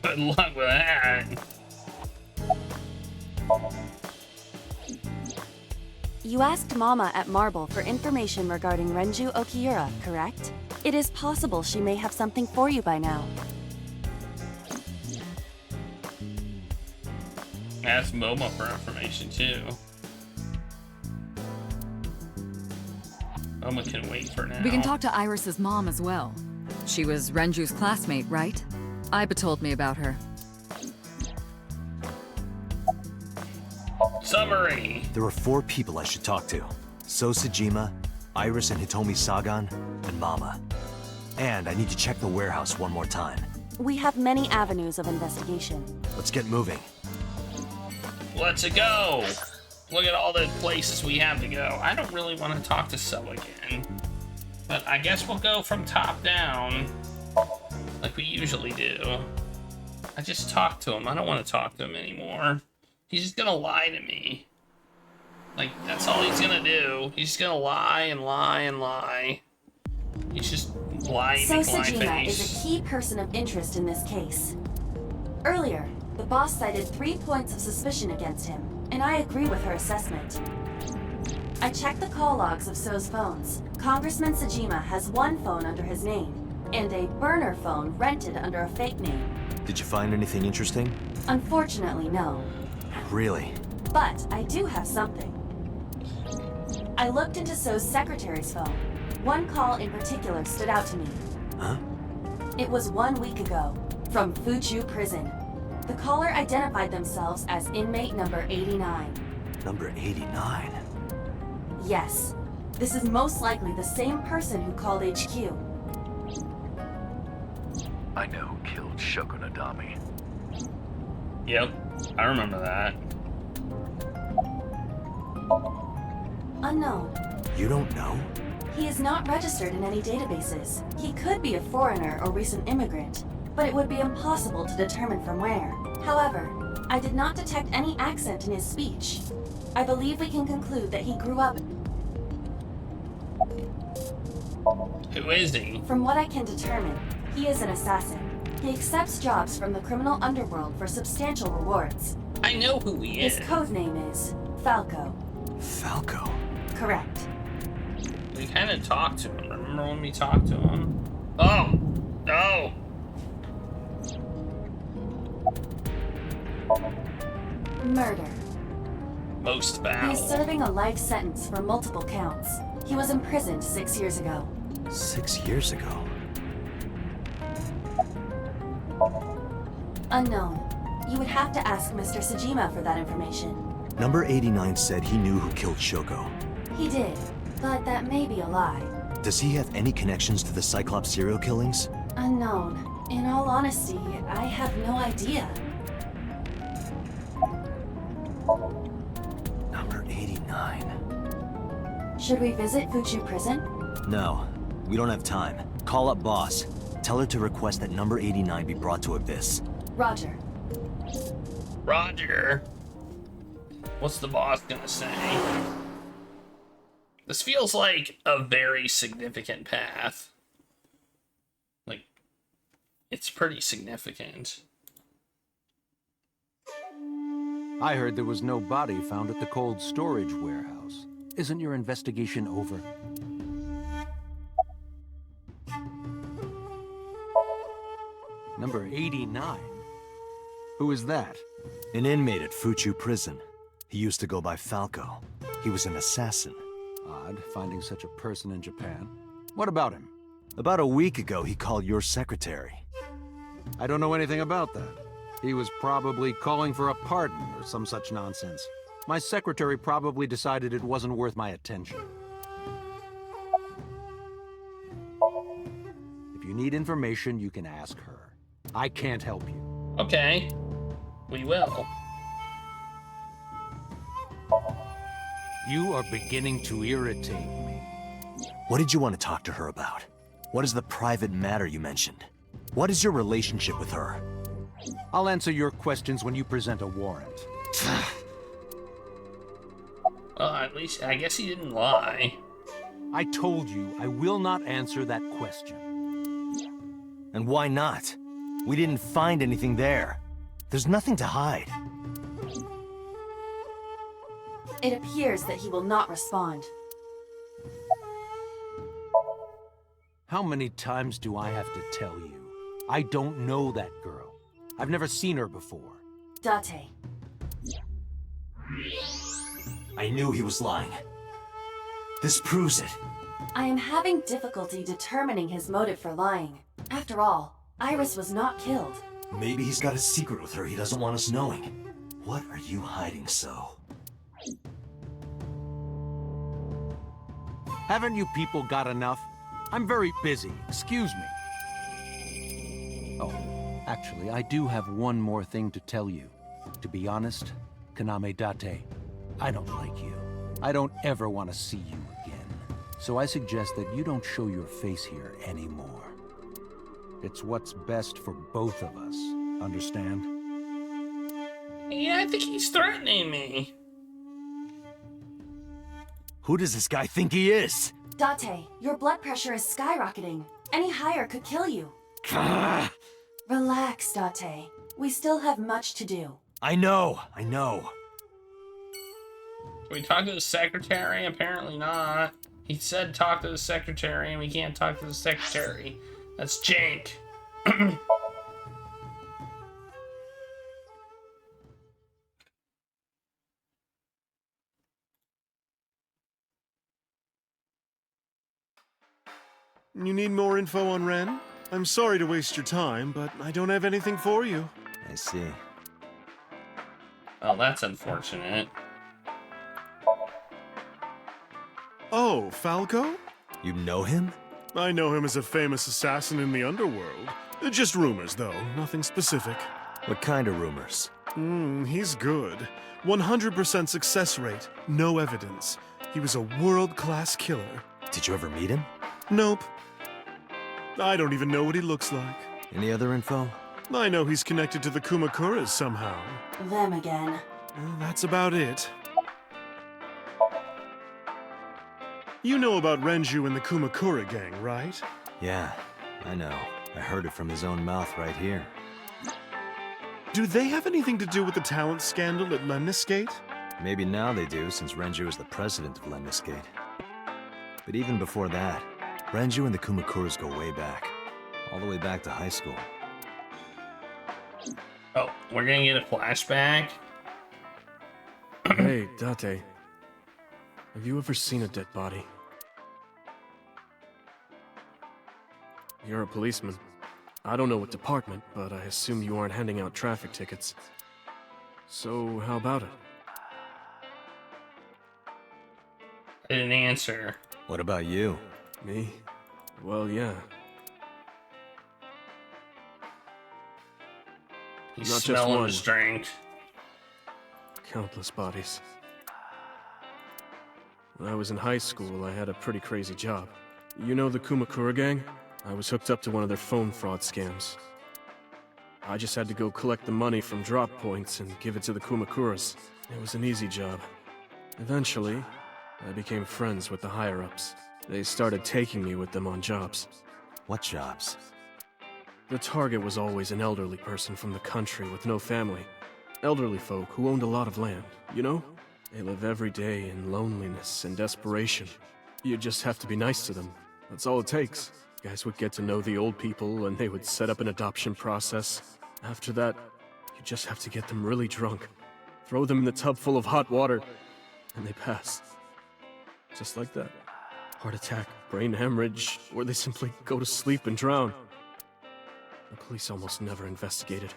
Good luck with that. You asked Mama at Marble for information regarding Renju Okiura, correct? It is possible she may have something for you by now. Ask Momo for information too. Momo can wait for now. We can talk to Iris's mom as well. She was Renju's classmate, right? Aiba told me about her. Summary. There are 4 people I should talk to. So Sejima, Iris and Hitomi Sagan, and Mama. And I need to check the warehouse one more time. We have many avenues of investigation. Let's get moving. Let's go. Look at all the places we have to go. I don't really want to talk to So again. But I guess we'll go from top down. Like we usually do. I just talked to him. I don't want to talk to him anymore. He's just gonna lie to me. Like, that's all he's gonna do. He's just gonna lie and lie and lie. He's just lying So lie Sejima face. is a key person of interest in this case. Earlier, the boss cited 3 points of suspicion against him, and I agree with her assessment. I checked the call logs of So's phones. Congressman Sejima has 1 phone under his name, and a burner phone rented under a fake name. Did you find anything interesting? Unfortunately, no. Really? But I do have something. I looked into So's secretary's phone. 1 call in particular stood out to me. Huh? It was 1 week ago, from Fuchu Prison. The caller identified themselves as inmate number 89. Number 89? Yes. This is most likely the same person who called HQ. I know who killed Shoko Nadami. Yep, I remember that. Unknown. You don't know? He is not registered in any databases. He could be a foreigner or recent immigrant, but it would be impossible to determine from where. However, I did not detect any accent in his speech. I believe we can conclude that he grew up. Who is he? From what I can determine, he is an assassin. He accepts jobs from the criminal underworld for substantial rewards. I know who he is. His code name is Falco. Falco? Correct. We kind of talked to him. Remember when we talked to him? Oh! No! Murder. Most He is foul. serving a life sentence for multiple counts. He was imprisoned 6 years ago. 6 years ago? Unknown. You would have to ask Mr. Sejima for that information. Number 89 said he knew who killed Shoko. He did, but that may be a lie. Does he have any connections to the Cyclops Serial Killings? Unknown. In all honesty, I have no idea. Number 89. Should we visit Fuchu Prison? No, we don't have time. Call up boss. Tell her to request that number 89 be brought to Abyss. Roger. Roger. What's the boss gonna say? This feels like a very significant path. Like, it's pretty significant. I heard there was no body found at the cold storage warehouse. Isn't your investigation over? Number 89? Who is that? An inmate at Fuchu Prison. He used to go by Falco. He was an assassin. Odd, finding such a person in Japan. What about him? About a week ago, he called your secretary. I don't know anything about that. He was probably calling for a pardon or some such nonsense. My secretary probably decided it wasn't worth my attention. If you need information, you can ask her. I can't help you. Okay. We will. You are beginning to irritate me. What did you want to talk to her about? What is the private matter you mentioned? What is your relationship with her? I'll answer your questions when you present a warrant. Well, at least, I guess he didn't lie. I told you I will not answer that question. And why not? We didn't find anything there. There's nothing to hide. It appears that he will not respond. How many times do I have to tell you? I don't know that girl. I've never seen her before. Date. I knew he was lying. This proves it. I am having difficulty determining his motive for lying. After all, Iris was not killed. Maybe he's got a secret with her he doesn't want us knowing. What are you hiding so? Haven't you people got enough? I'm very busy. Excuse me. Oh, actually, I do have one more thing to tell you. To be honest, Kaname Date, I don't like you. I don't ever want to see you again. So I suggest that you don't show your face here anymore. It's what's best for both of us. Understand? Yeah, I think he's threatening me. Who does this guy think he is? Date, your blood pressure is skyrocketing. Any higher could kill you. Relax, Date. We still have much to do. I know. Can we talk to the secretary? Apparently not. He said talk to the secretary, and we can't talk to the secretary. That's jank. You need more info on Ren? I'm sorry to waste your time, but I don't have anything for you. I see. Well, that's unfortunate. Oh, Falco? You know him? I know him as a famous assassin in the underworld. Just rumors, though, nothing specific. What kind of rumors? He's good. 100% success rate, no evidence. He was a world-class killer. Did you ever meet him? Nope. I don't even know what he looks like. Any other info? I know he's connected to the Kumakuras somehow. Them again. Well, that's about it. You know about Renju and the Kumakura gang, right? Yeah, I know. I heard it from his own mouth right here. Do they have anything to do with the talent scandal at Lemniscate? Maybe now they do, since Renju is the president of Lemniscate. But even before that, Renju and the Kumakuras go way back. All the way back to high school. Oh, we're gonna get a flashback? Hey, Date. Have you ever seen a dead body? You're a policeman. I don't know what department, but I assume you aren't handing out traffic tickets. So, how about it? I didn't answer. What about you? Me? Well, yeah. You Not just smell one. his drink. Countless bodies. When I was in high school, I had a pretty crazy job. You know the Kumakura gang? I was hooked up to one of their phone fraud scams. I just had to go collect the money from drop points and give it to the Kumakuras. It was an easy job. Eventually, I became friends with the higher-ups. They started taking me with them on jobs. What jobs? The target was always an elderly person from the country with no family. Elderly folk who owned a lot of land, you know? They live every day in loneliness and desperation. You just have to be nice to them. That's all it takes. Guys would get to know the old people and they would set up an adoption process. After that, you just have to get them really drunk. Throw them in the tub full of hot water, and they pass. Just like that. Heart attack, brain hemorrhage, or they simply go to sleep and drown. The police almost never investigated.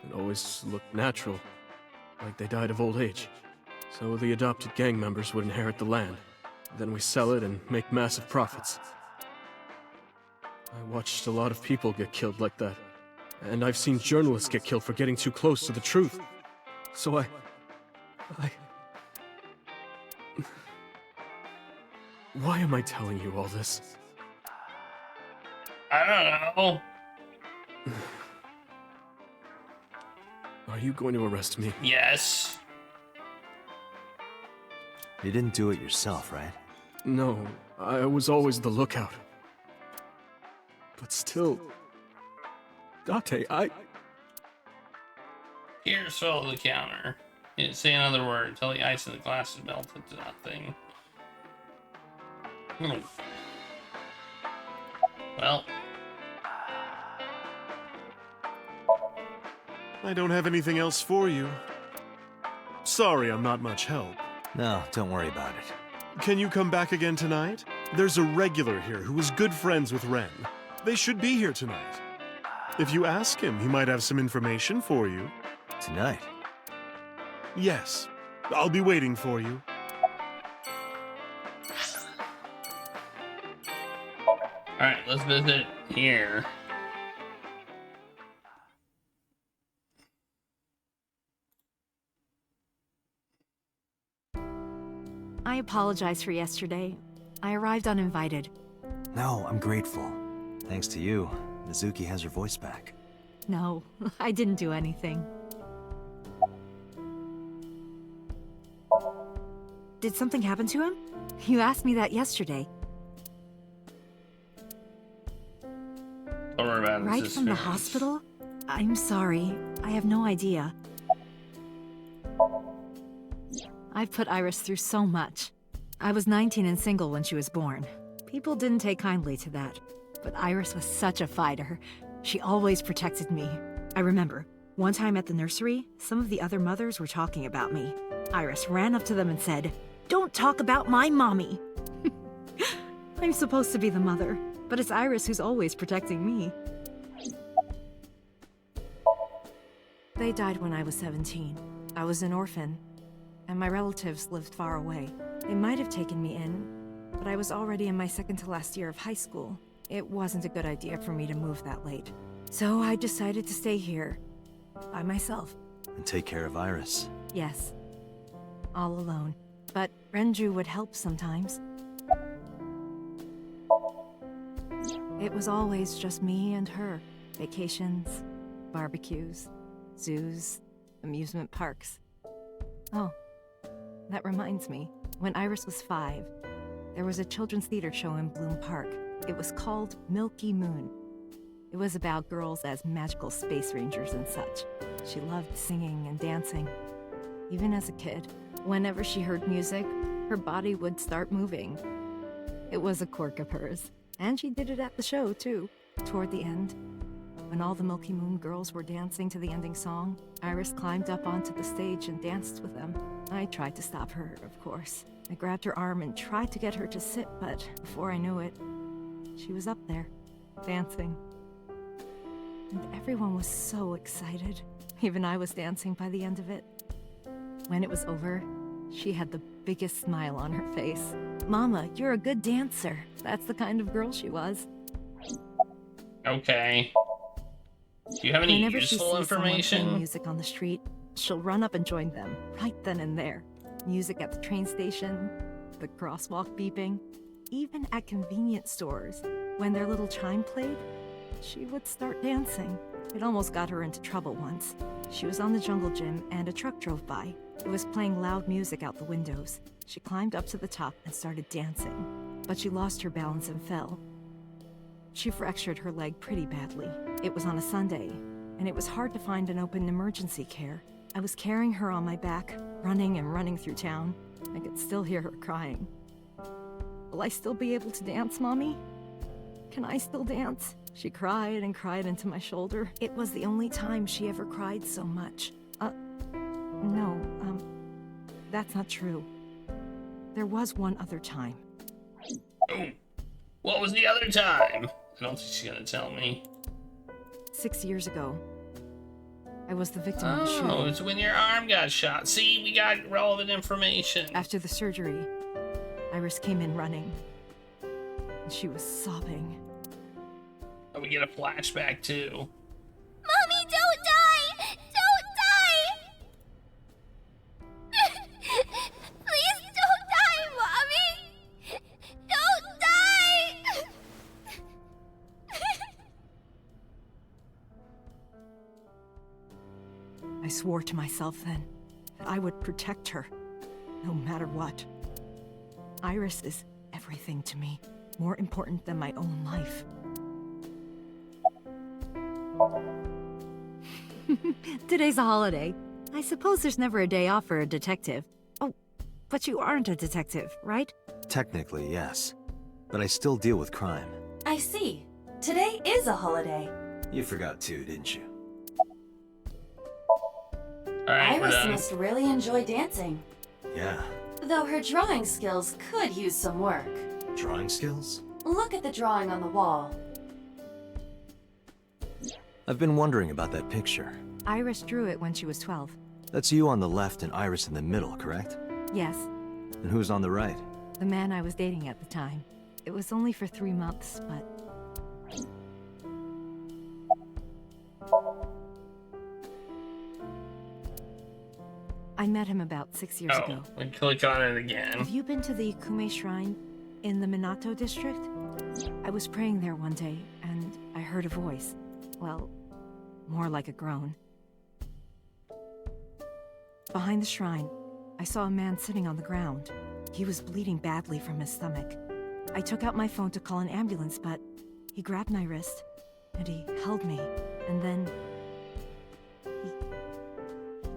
It always looked natural, like they died of old age. So the adopted gang members would inherit the land. Then we sell it and make massive profits. I watched a lot of people get killed like that. And I've seen journalists get killed for getting too close to the truth. So I... Why am I telling you all this? I don't know. Are you going to arrest me? Yes. You didn't do it yourself, right? No, I was always the lookout. But still... Date, Here, swallow the counter. Say another word until the ice in the glass is melted to nothing. Well. I don't have anything else for you. Sorry, I'm not much help. No, don't worry about it. Can you come back again tonight? There's a regular here who is good friends with Ren. They should be here tonight. If you ask him, he might have some information for you. Tonight? Yes. I'll be waiting for you. Alright, let's visit here. I apologize for yesterday. I arrived uninvited. No, I'm grateful. Thanks to you, Mizuki has her voice back. No, I didn't do anything. Did something happen to him? You asked me that yesterday. Don't worry about it. Right from the hospital? I'm sorry. I have no idea. I've put Iris through so much. I was 19 and single when she was born. People didn't take kindly to that. But Iris was such a fighter. She always protected me. I remember, one time at the nursery, some of the other mothers were talking about me. Iris ran up to them and said, "Don't talk about my mommy!" I'm supposed to be the mother, but it's Iris who's always protecting me. They died when I was 17. I was an orphan, and my relatives lived far away. They might have taken me in, but I was already in my second to last year of high school. It wasn't a good idea for me to move that late. So I decided to stay here, by myself. And take care of Iris. Yes, all alone. But Renju would help sometimes. It was always just me and her. Vacations, barbecues, zoos, amusement parks. Oh, that reminds me. When Iris was 5, there was a children's theater show in Bloom Park. It was called Milky Moon. It was about girls as magical space rangers and such. She loved singing and dancing. Even as a kid, whenever she heard music, her body would start moving. It was a quirk of hers. And she did it at the show, too. Toward the end, when all the Milky Moon girls were dancing to the ending song, Iris climbed up onto the stage and danced with them. I tried to stop her, of course. I grabbed her arm and tried to get her to sit, but before I knew it, she was up there, dancing. And everyone was so excited. Even I was dancing by the end of it. When it was over, She had the biggest smile on her face. Mama, you're a good dancer. That's the kind of girl she was. Okay. Do you have any Whenever she useful sees someone playing information? music on the street, she'll run up and join them, right then and there. Music at the train station, the crosswalk beeping, even at convenience stores. When their little chime played, she would start dancing. It almost got her into trouble once. She was on the jungle gym and a truck drove by. It was playing loud music out the windows. She climbed up to the top and started dancing, but she lost her balance and fell. She fractured her leg pretty badly. It was on a Sunday, and it was hard to find an open emergency care. I was carrying her on my back, running and running through town. I could still hear her crying. Will I still be able to dance, Mommy? Can I still dance? She cried and cried into my shoulder. It was the only time she ever cried so much. No, that's not true. There was one other time. Oh, what was the other time? I don't think she's gonna tell me. 6 years ago. I was the victim of a shooting. Oh, it's when your arm got shot. See, we got relevant information. After the surgery, Iris came in running. And she was sobbing. Oh, we get a flashback too. Mommy, don't die! Don't die! Please don't die, Mommy! Don't die! I swore to myself then that I would protect her, no matter what. Iris is everything to me, more important than my own life. Today's a holiday. I suppose there's never a day off for a detective. Oh, but you aren't a detective, right? Technically, yes. But I still deal with crime. I see. Today is a holiday. You forgot too, didn't you? Alright, Iris must really enjoy dancing. Yeah. Though her drawing skills could use some work. Drawing skills? Look at the drawing on the wall. I've been wondering about that picture. Iris drew it when she was 12. That's you on the left and Iris in the middle, correct? Yes, And who's on the right? the man I was dating at the time. It was only for 3 months, but... I met him about 6 years ago. And click on it again. Have you been to the Kume Shrine in the Minato district? I was praying there one day, and I heard a voice. Well, more like a groan. Behind the shrine, I saw a man sitting on the ground. He was bleeding badly from his stomach. I took out my phone to call an ambulance, but he grabbed my wrist, and he held me, and then... he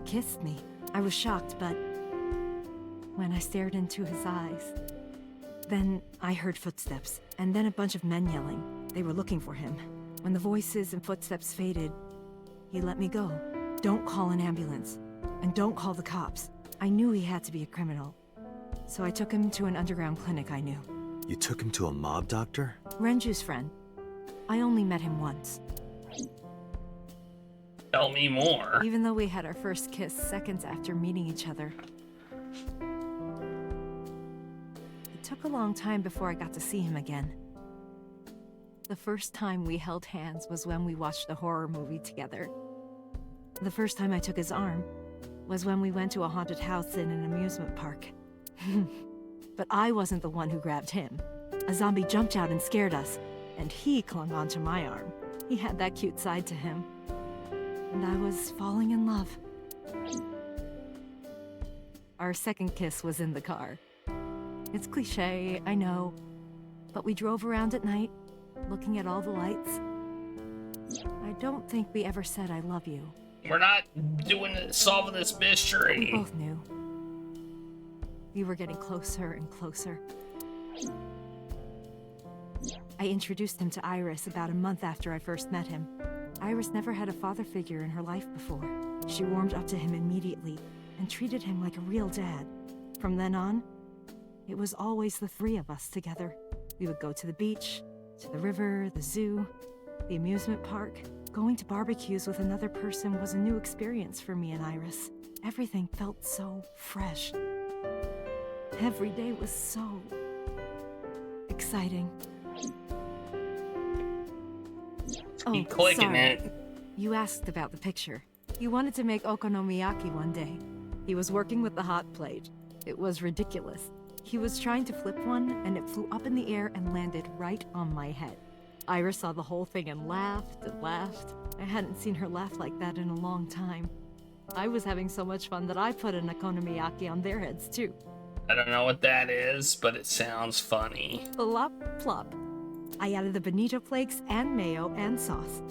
kissed me. I was shocked, but when I stared into his eyes, then I heard footsteps, and then a bunch of men yelling. They were looking for him. When the voices and footsteps faded, he let me go. Don't call an ambulance, and don't call the cops. I knew he had to be a criminal, so I took him to an underground clinic I knew. You took him to a mob doctor? Renju's friend. I only met him once. Tell me more. Even though we had our first kiss seconds after meeting each other. It took a long time before I got to see him again. The first time we held hands was when we watched a horror movie together. The first time I took his arm was when we went to a haunted house in an amusement park. But I wasn't the one who grabbed him. A zombie jumped out and scared us, and he clung onto my arm. He had that cute side to him. And I was falling in love. Our second kiss was in the car. It's cliché, I know, but we drove around at night, looking at all the lights. I don't think we ever said I love you. We're not solving this mystery. We both knew. We were getting closer and closer. I introduced him to Iris about a month after I first met him. Iris never had a father figure in her life before. She warmed up to him immediately and treated him like a real dad. From then on, it was always the three of us together. We would go to the beach, to the river, the zoo, the amusement park. Going to barbecues with another person was a new experience for me and Iris. Everything felt so fresh. Every day was so exciting. Keep clicking sorry. it. You asked about the picture. He wanted to make okonomiyaki one day. He was working with the hot plate. It was ridiculous. He was trying to flip one, and it flew up in the air and landed right on my head. Iris saw the whole thing and laughed and laughed. I hadn't seen her laugh like that in a long time. I was having so much fun that I put an okonomiyaki on their heads too. I don't know what that is, but it sounds funny. Plop, plop. I added the bonito flakes and mayo and sauce.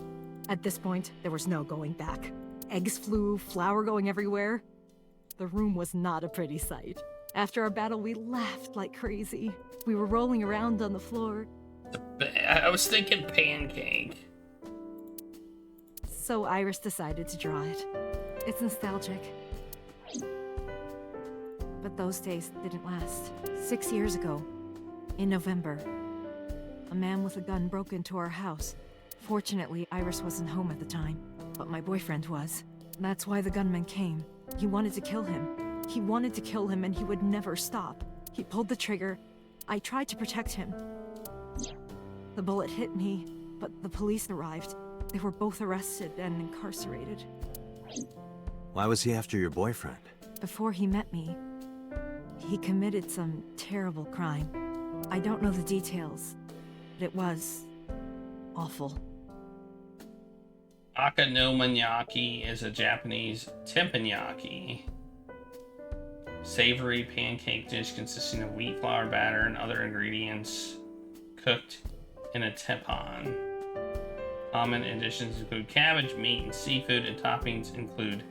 At this point, there was no going back. Eggs flew, flour going everywhere. The room was not a pretty sight. After our battle, we laughed like crazy. We were rolling around on the floor. I was thinking pancake. So Iris decided to draw it. It's nostalgic. But those days didn't last. 6 years ago, in November, a man with a gun broke into our house. Fortunately, Iris wasn't home at the time, but my boyfriend was. That's why the gunman came. He wanted to kill him. He wanted to kill him, and he would never stop. He pulled the trigger. I tried to protect him. The bullet hit me, but the police arrived. They were both arrested and incarcerated. Why was he after your boyfriend? Before he met me, he committed some terrible crime. I don't know the details, but it was awful. Okonomiyaki is a Japanese teppanyaki, savory pancake dish consisting of wheat flour batter and other ingredients cooked in a teppan. Common additions include cabbage, meat, and seafood, and toppings include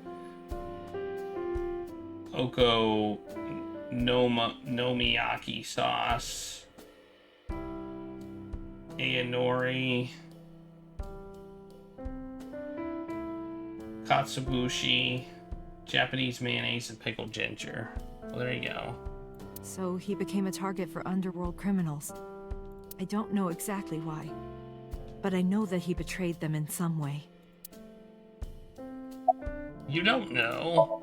okonomiyaki sauce, ayanori, katsubushi, Japanese mayonnaise, and pickled ginger. Well, there you go. So he became a target for underworld criminals. I don't know exactly why, but I know that he betrayed them in some way. You don't know.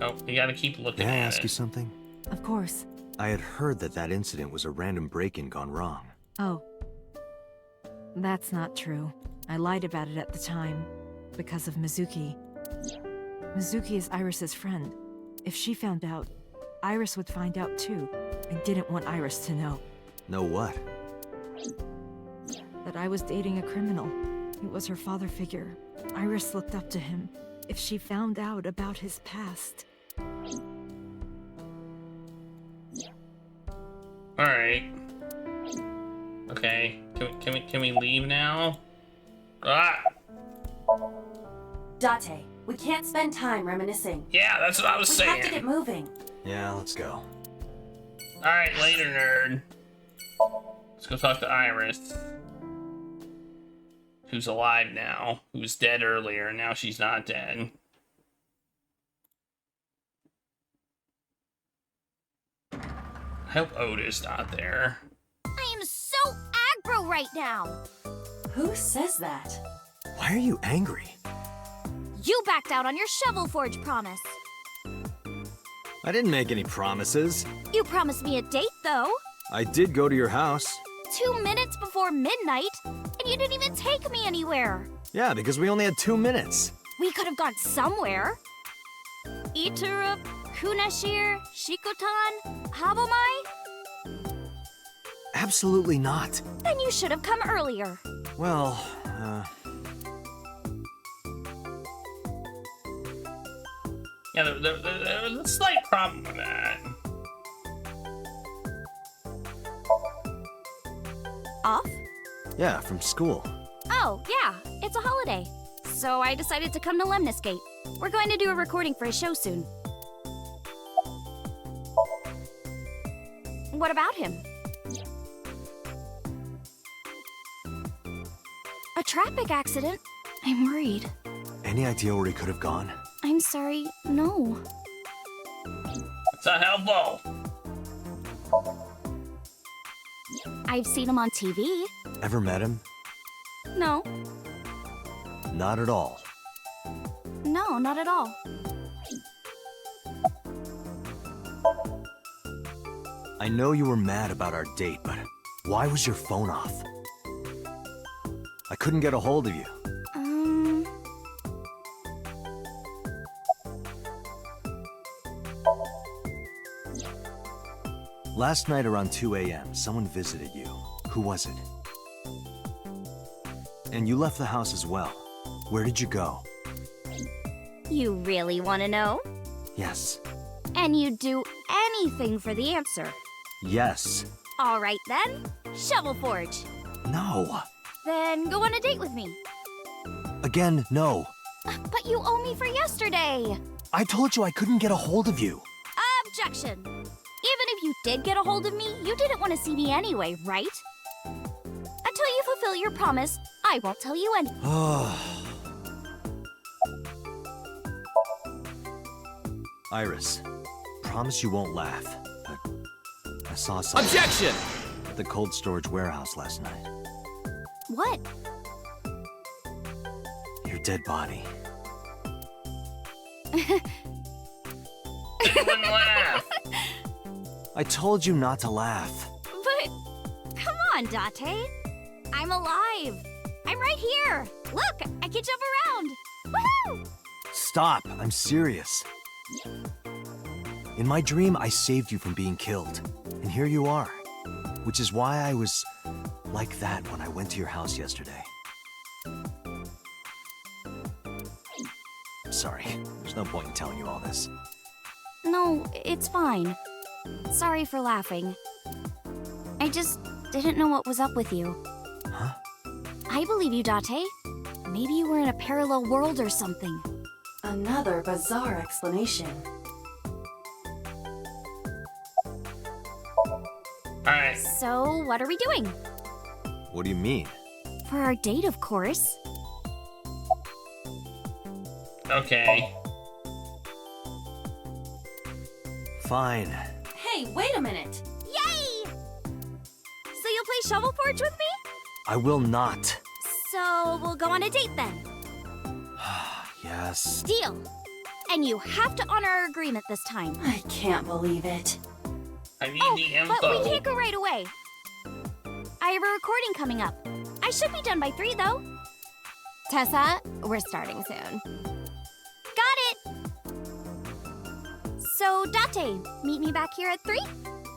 Oh, you gotta keep looking May I at ask it. you something? Of course. I had heard that that incident was a random break-in gone wrong. Oh. That's not true. I lied about it at the time, because of Mizuki. Mizuki is Iris's friend. If she found out, Iris would find out too. I didn't want Iris to know. Know what? That I was dating a criminal. It was her father figure. Iris looked up to him. If she found out about his past... Alright. Okay, can we leave now? Ah! Date, we can't spend time reminiscing. Yeah, that's what I was saying. We have to get moving. Yeah, let's go. Alright, later, nerd. Let's go talk to Iris. Who's alive now. Who was dead earlier, and now she's not dead. I hope Oda's not there. I am so aggro right now. Who says that? Why are you angry? You backed out on your Shovel Forge promise. I didn't make any promises. You promised me a date, though. I did go to your house. 2 minutes before midnight, and you didn't even take me anywhere. Yeah, because we only had 2 minutes. We could have gone somewhere. Iturup, Kunashir, Shikotan, Habomai? Absolutely not. Then you should have come earlier. Well, Yeah, there was a slight problem with that. Off? yeah, from school. Oh, yeah, it's a holiday. So I decided to come to Lemniscate. We're going to do a recording for a show soon. What about him? A traffic accident? I'm worried. Any idea where he could have gone? I'm sorry, no. It's not helpful. I've seen him on TV. Ever met him? No. Not at all. No, not at all. I know you were mad about our date, but why was your phone off? I couldn't get a hold of you. Last night around 2 a.m., someone visited you. Who was it? And you left the house as well. Where did you go? You really want to know? Yes. And you'd do anything for the answer. Yes. All right then, Shovel Forge. No. Then go on a date with me. Again, no. But you owe me for yesterday. I told you I couldn't get a hold of you. Objection. Even if you did get a hold of me, you didn't want to see me anyway, right? Until you fulfill your promise, I won't tell you anything. Iris, promise you won't laugh. I saw something. Objection! At the cold storage warehouse last night. What? Your dead body. You wouldn't laugh. I told you not to laugh. But, come on, Date. I'm alive. I'm right here. Look, I can jump around. Woohoo! Stop, I'm serious. In my dream, I saved you from being killed. And here you are. Which is why I was like that when I went to your house yesterday. Sorry, there's no point in telling you all this. No, it's fine. Sorry for laughing. I just didn't know what was up with you. Huh? I believe you, Date. Maybe you were in a parallel world or something. Another bizarre explanation. Alright. So, what are we doing? What do you mean? For our date, of course. Okay. Fine. Hey, wait a minute! Yay! So you'll play Shovel Forge with me? I will not. So we'll go on a date then. Yes. Deal. And you have to honor our agreement this time. I can't believe it. I need the info. But we can't go right away. I have a recording coming up. I should be done by 3, though. Tessa, we're starting soon. Got it! So, Date, meet me back here at 3?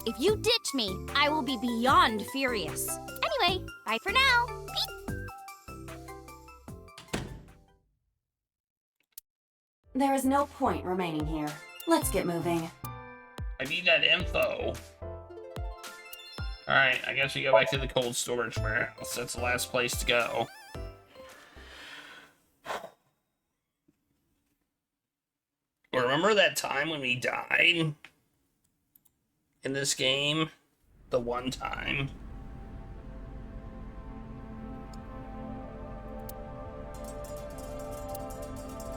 If you ditch me, I will be beyond furious. Anyway, bye for now. Peace! There is no point remaining here. Let's get moving. I need that info. Alright, I guess we go back to the cold storage warehouse. That's the last place to go. Remember that time when we died? In this game? The one time.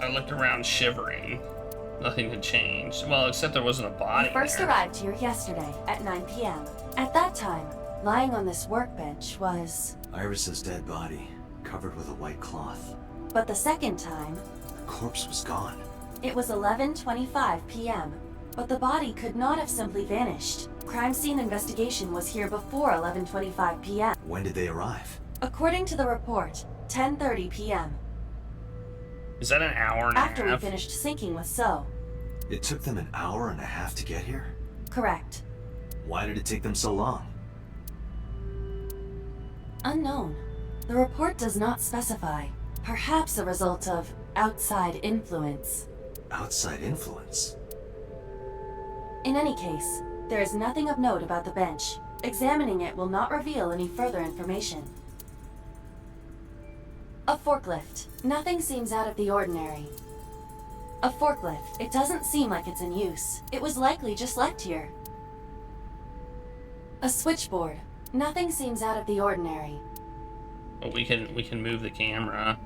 I looked around shivering. Nothing had changed. Well, except there wasn't a body We first there. arrived here yesterday at 9 p.m. At that time, lying on this workbench was... Iris's dead body, covered with a white cloth. But the second time... The corpse was gone. It was 11:25 p.m., but the body could not have simply vanished. Crime scene investigation was here before 11:25 p.m. When did they arrive? According to the report, 10:30 p.m. Is that an hour and a half? After we finished syncing with So. It took them an hour and a half to get here? Correct. Why did it take them so long? Unknown. The report does not specify. Perhaps a result of outside influence. Outside influence? In any case, there is nothing of note about the bench. Examining it will not reveal any further information. A forklift. Nothing seems out of the ordinary. A forklift. It doesn't seem like it's in use. It was likely just left here. A switchboard. Nothing seems out of the ordinary. Well, we can move the camera.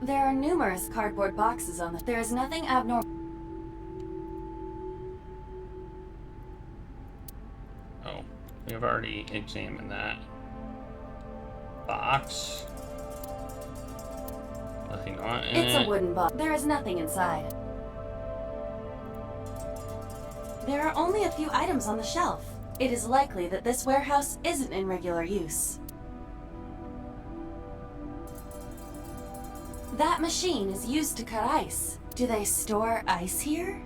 There are numerous cardboard boxes on the... There is nothing abnormal. Oh, we've already examined that. Box. Nothing on it. It's a wooden box. There is nothing inside. There are only a few items on the shelf. It is likely that this warehouse isn't in regular use. That machine is used to cut ice. Do they store ice here?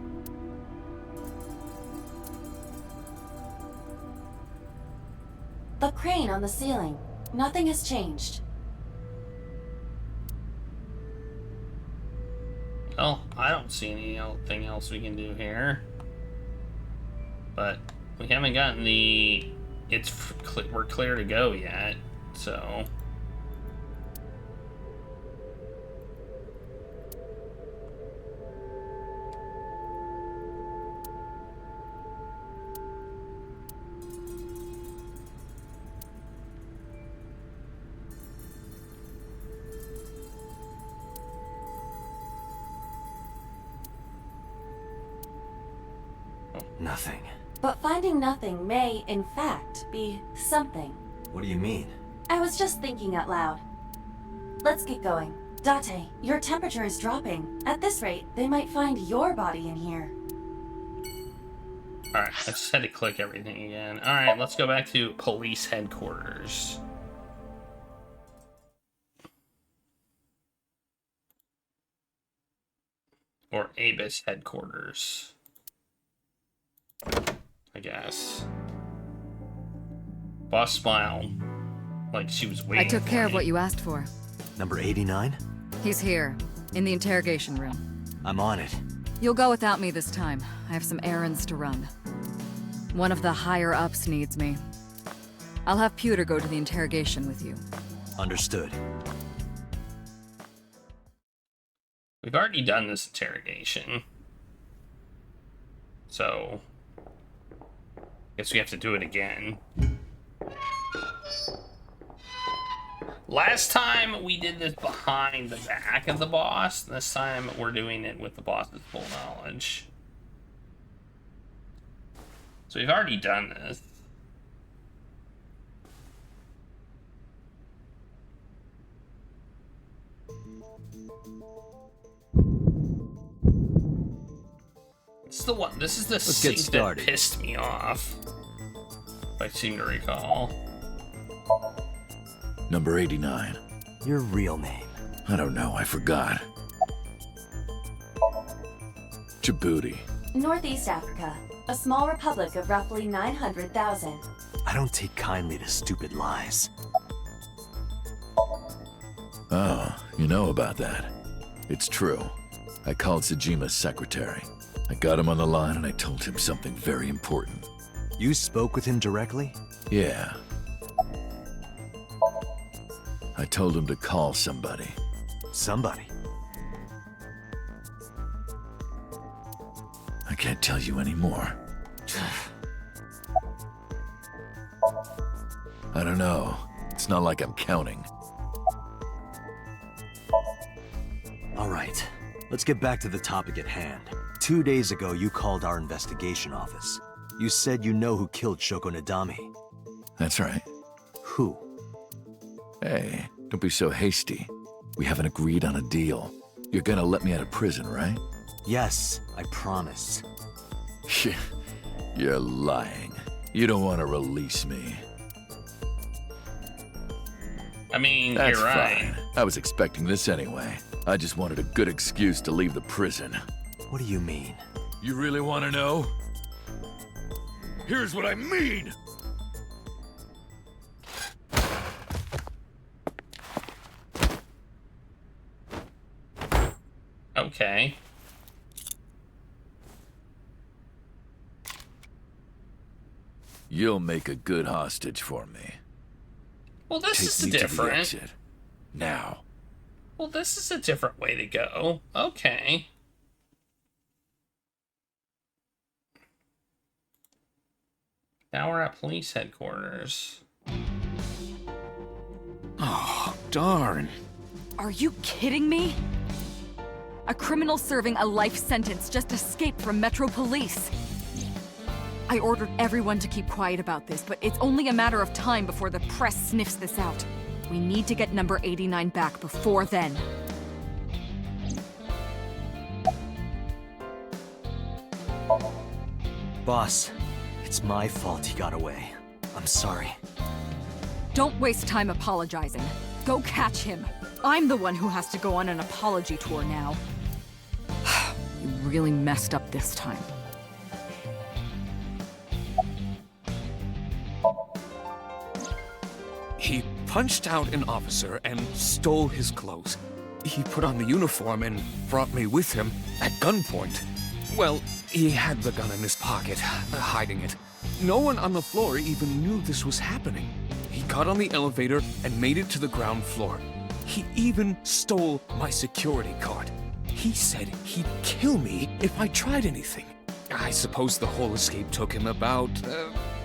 The crane on the ceiling. Nothing has changed. Well, I don't see anything else we can do here. But we haven't gotten the... we're clear to go yet, so... Nothing. But finding nothing may, in fact, be something. What do you mean? I was just thinking out loud. Let's get going. Date, your temperature is dropping. At this rate, they might find your body in here. Alright, I just had to click everything again. Alright, let's go back to police headquarters. Or Aiba's headquarters, I guess. Boss smiled, like she was waiting. I took care of what you asked for. Number 89? He's here, in the interrogation room. I'm on it. You'll go without me this time. I have some errands to run. One of the higher-ups needs me. I'll have Pewter go to the interrogation with you. Understood. We've already done this interrogation. So... guess we have to do it again. Last time we did this behind the back of the boss. This time we're doing it with the boss's full knowledge. So we've already done this. This is the scene that pissed me off. If I seem to recall. Number 89. Your real name? I don't know, I forgot. Djibouti. Northeast Africa, a small republic of roughly 900,000. I don't take kindly to stupid lies. Oh, you know about that. It's true. I called Tsujima's secretary. I got him on the line and I told him something very important. You spoke with him directly? Yeah. I told him to call somebody. Somebody? I can't tell you anymore. I don't know. It's not like I'm counting. All right. Let's get back to the topic at hand. 2 days ago, you called our investigation office. You said you know who killed Shoko Nadami. That's right. Who? Hey, don't be so hasty. We haven't agreed on a deal. You're gonna let me out of prison, right? Yes, I promise. You're lying. You don't want to release me. I mean, That's you're right. Fine. I was expecting this anyway. I just wanted a good excuse to leave the prison. What do you mean? You really want to know? Here's what I mean! Okay. You'll make a good hostage for me. Well, this is Take me to the different. exit. Now. Well, this is a different way to go. Okay. Now we're at police headquarters. Oh, darn. Are you kidding me? A criminal serving a life sentence just escaped from Metro Police. I ordered everyone to keep quiet about this, but it's only a matter of time before the press sniffs this out. We need to get number 89 back before then. Boss, it's my fault he got away. I'm sorry. Don't waste time apologizing. Go catch him. I'm the one who has to go on an apology tour now. You really messed up this time. He punched out an officer and stole his clothes. He put on the uniform and brought me with him at gunpoint. Well, he had the gun in his pocket, hiding it. No one on the floor even knew this was happening. He got on the elevator and made it to the ground floor. He even stole my security card. He said he'd kill me if I tried anything. I suppose the whole escape took him about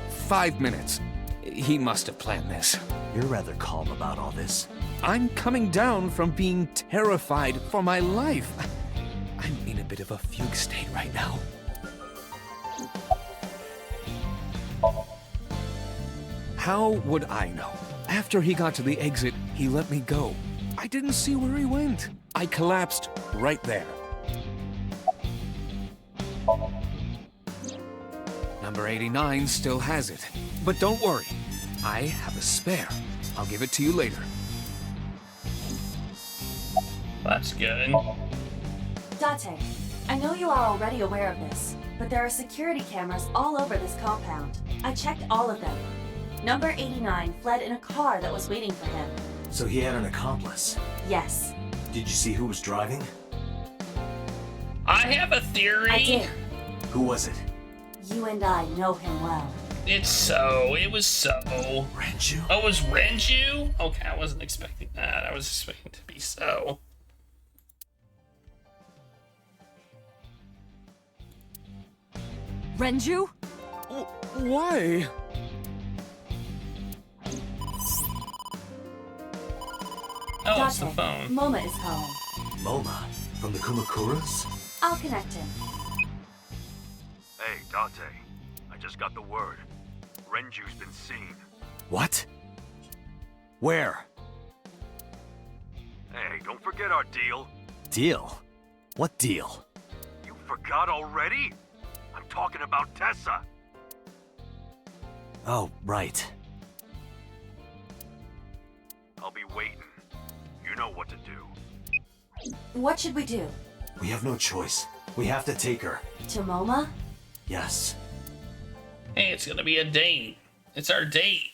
5 minutes. He must have planned this. You're rather calm about all this. I'm coming down from being terrified for my life. I'm in a bit of a fugue state right now. How would I know? After he got to the exit, he let me go. I didn't see where he went. I collapsed right there. Number 89 still has it. But don't worry, I have a spare. I'll give it to you later. That's good. Date, I know you are already aware of this, but there are security cameras all over this compound. I checked all of them. Number 89 fled in a car that was waiting for him. So he had an accomplice? Yes. Did you see who was driving? I have a theory. I did. Who was it? You and I know him well. It was So. Renju? Oh, it was Renju? Okay, I wasn't expecting that. I was expecting to be So. Renju? Why? Oh, it's the Date, phone. Moma is home. Moma? From the Kumakuras? I'll connect him. Hey, Date. I just got the word. Renju's been seen. What? Where? Hey, don't forget our deal. Deal? What deal? You forgot already? I'm talking about Tessa. Oh, right. I'll be waiting. You know what to do. What should we do? We have no choice. We have to take her. To Moma? Yes. Hey, it's gonna be a date. It's our date.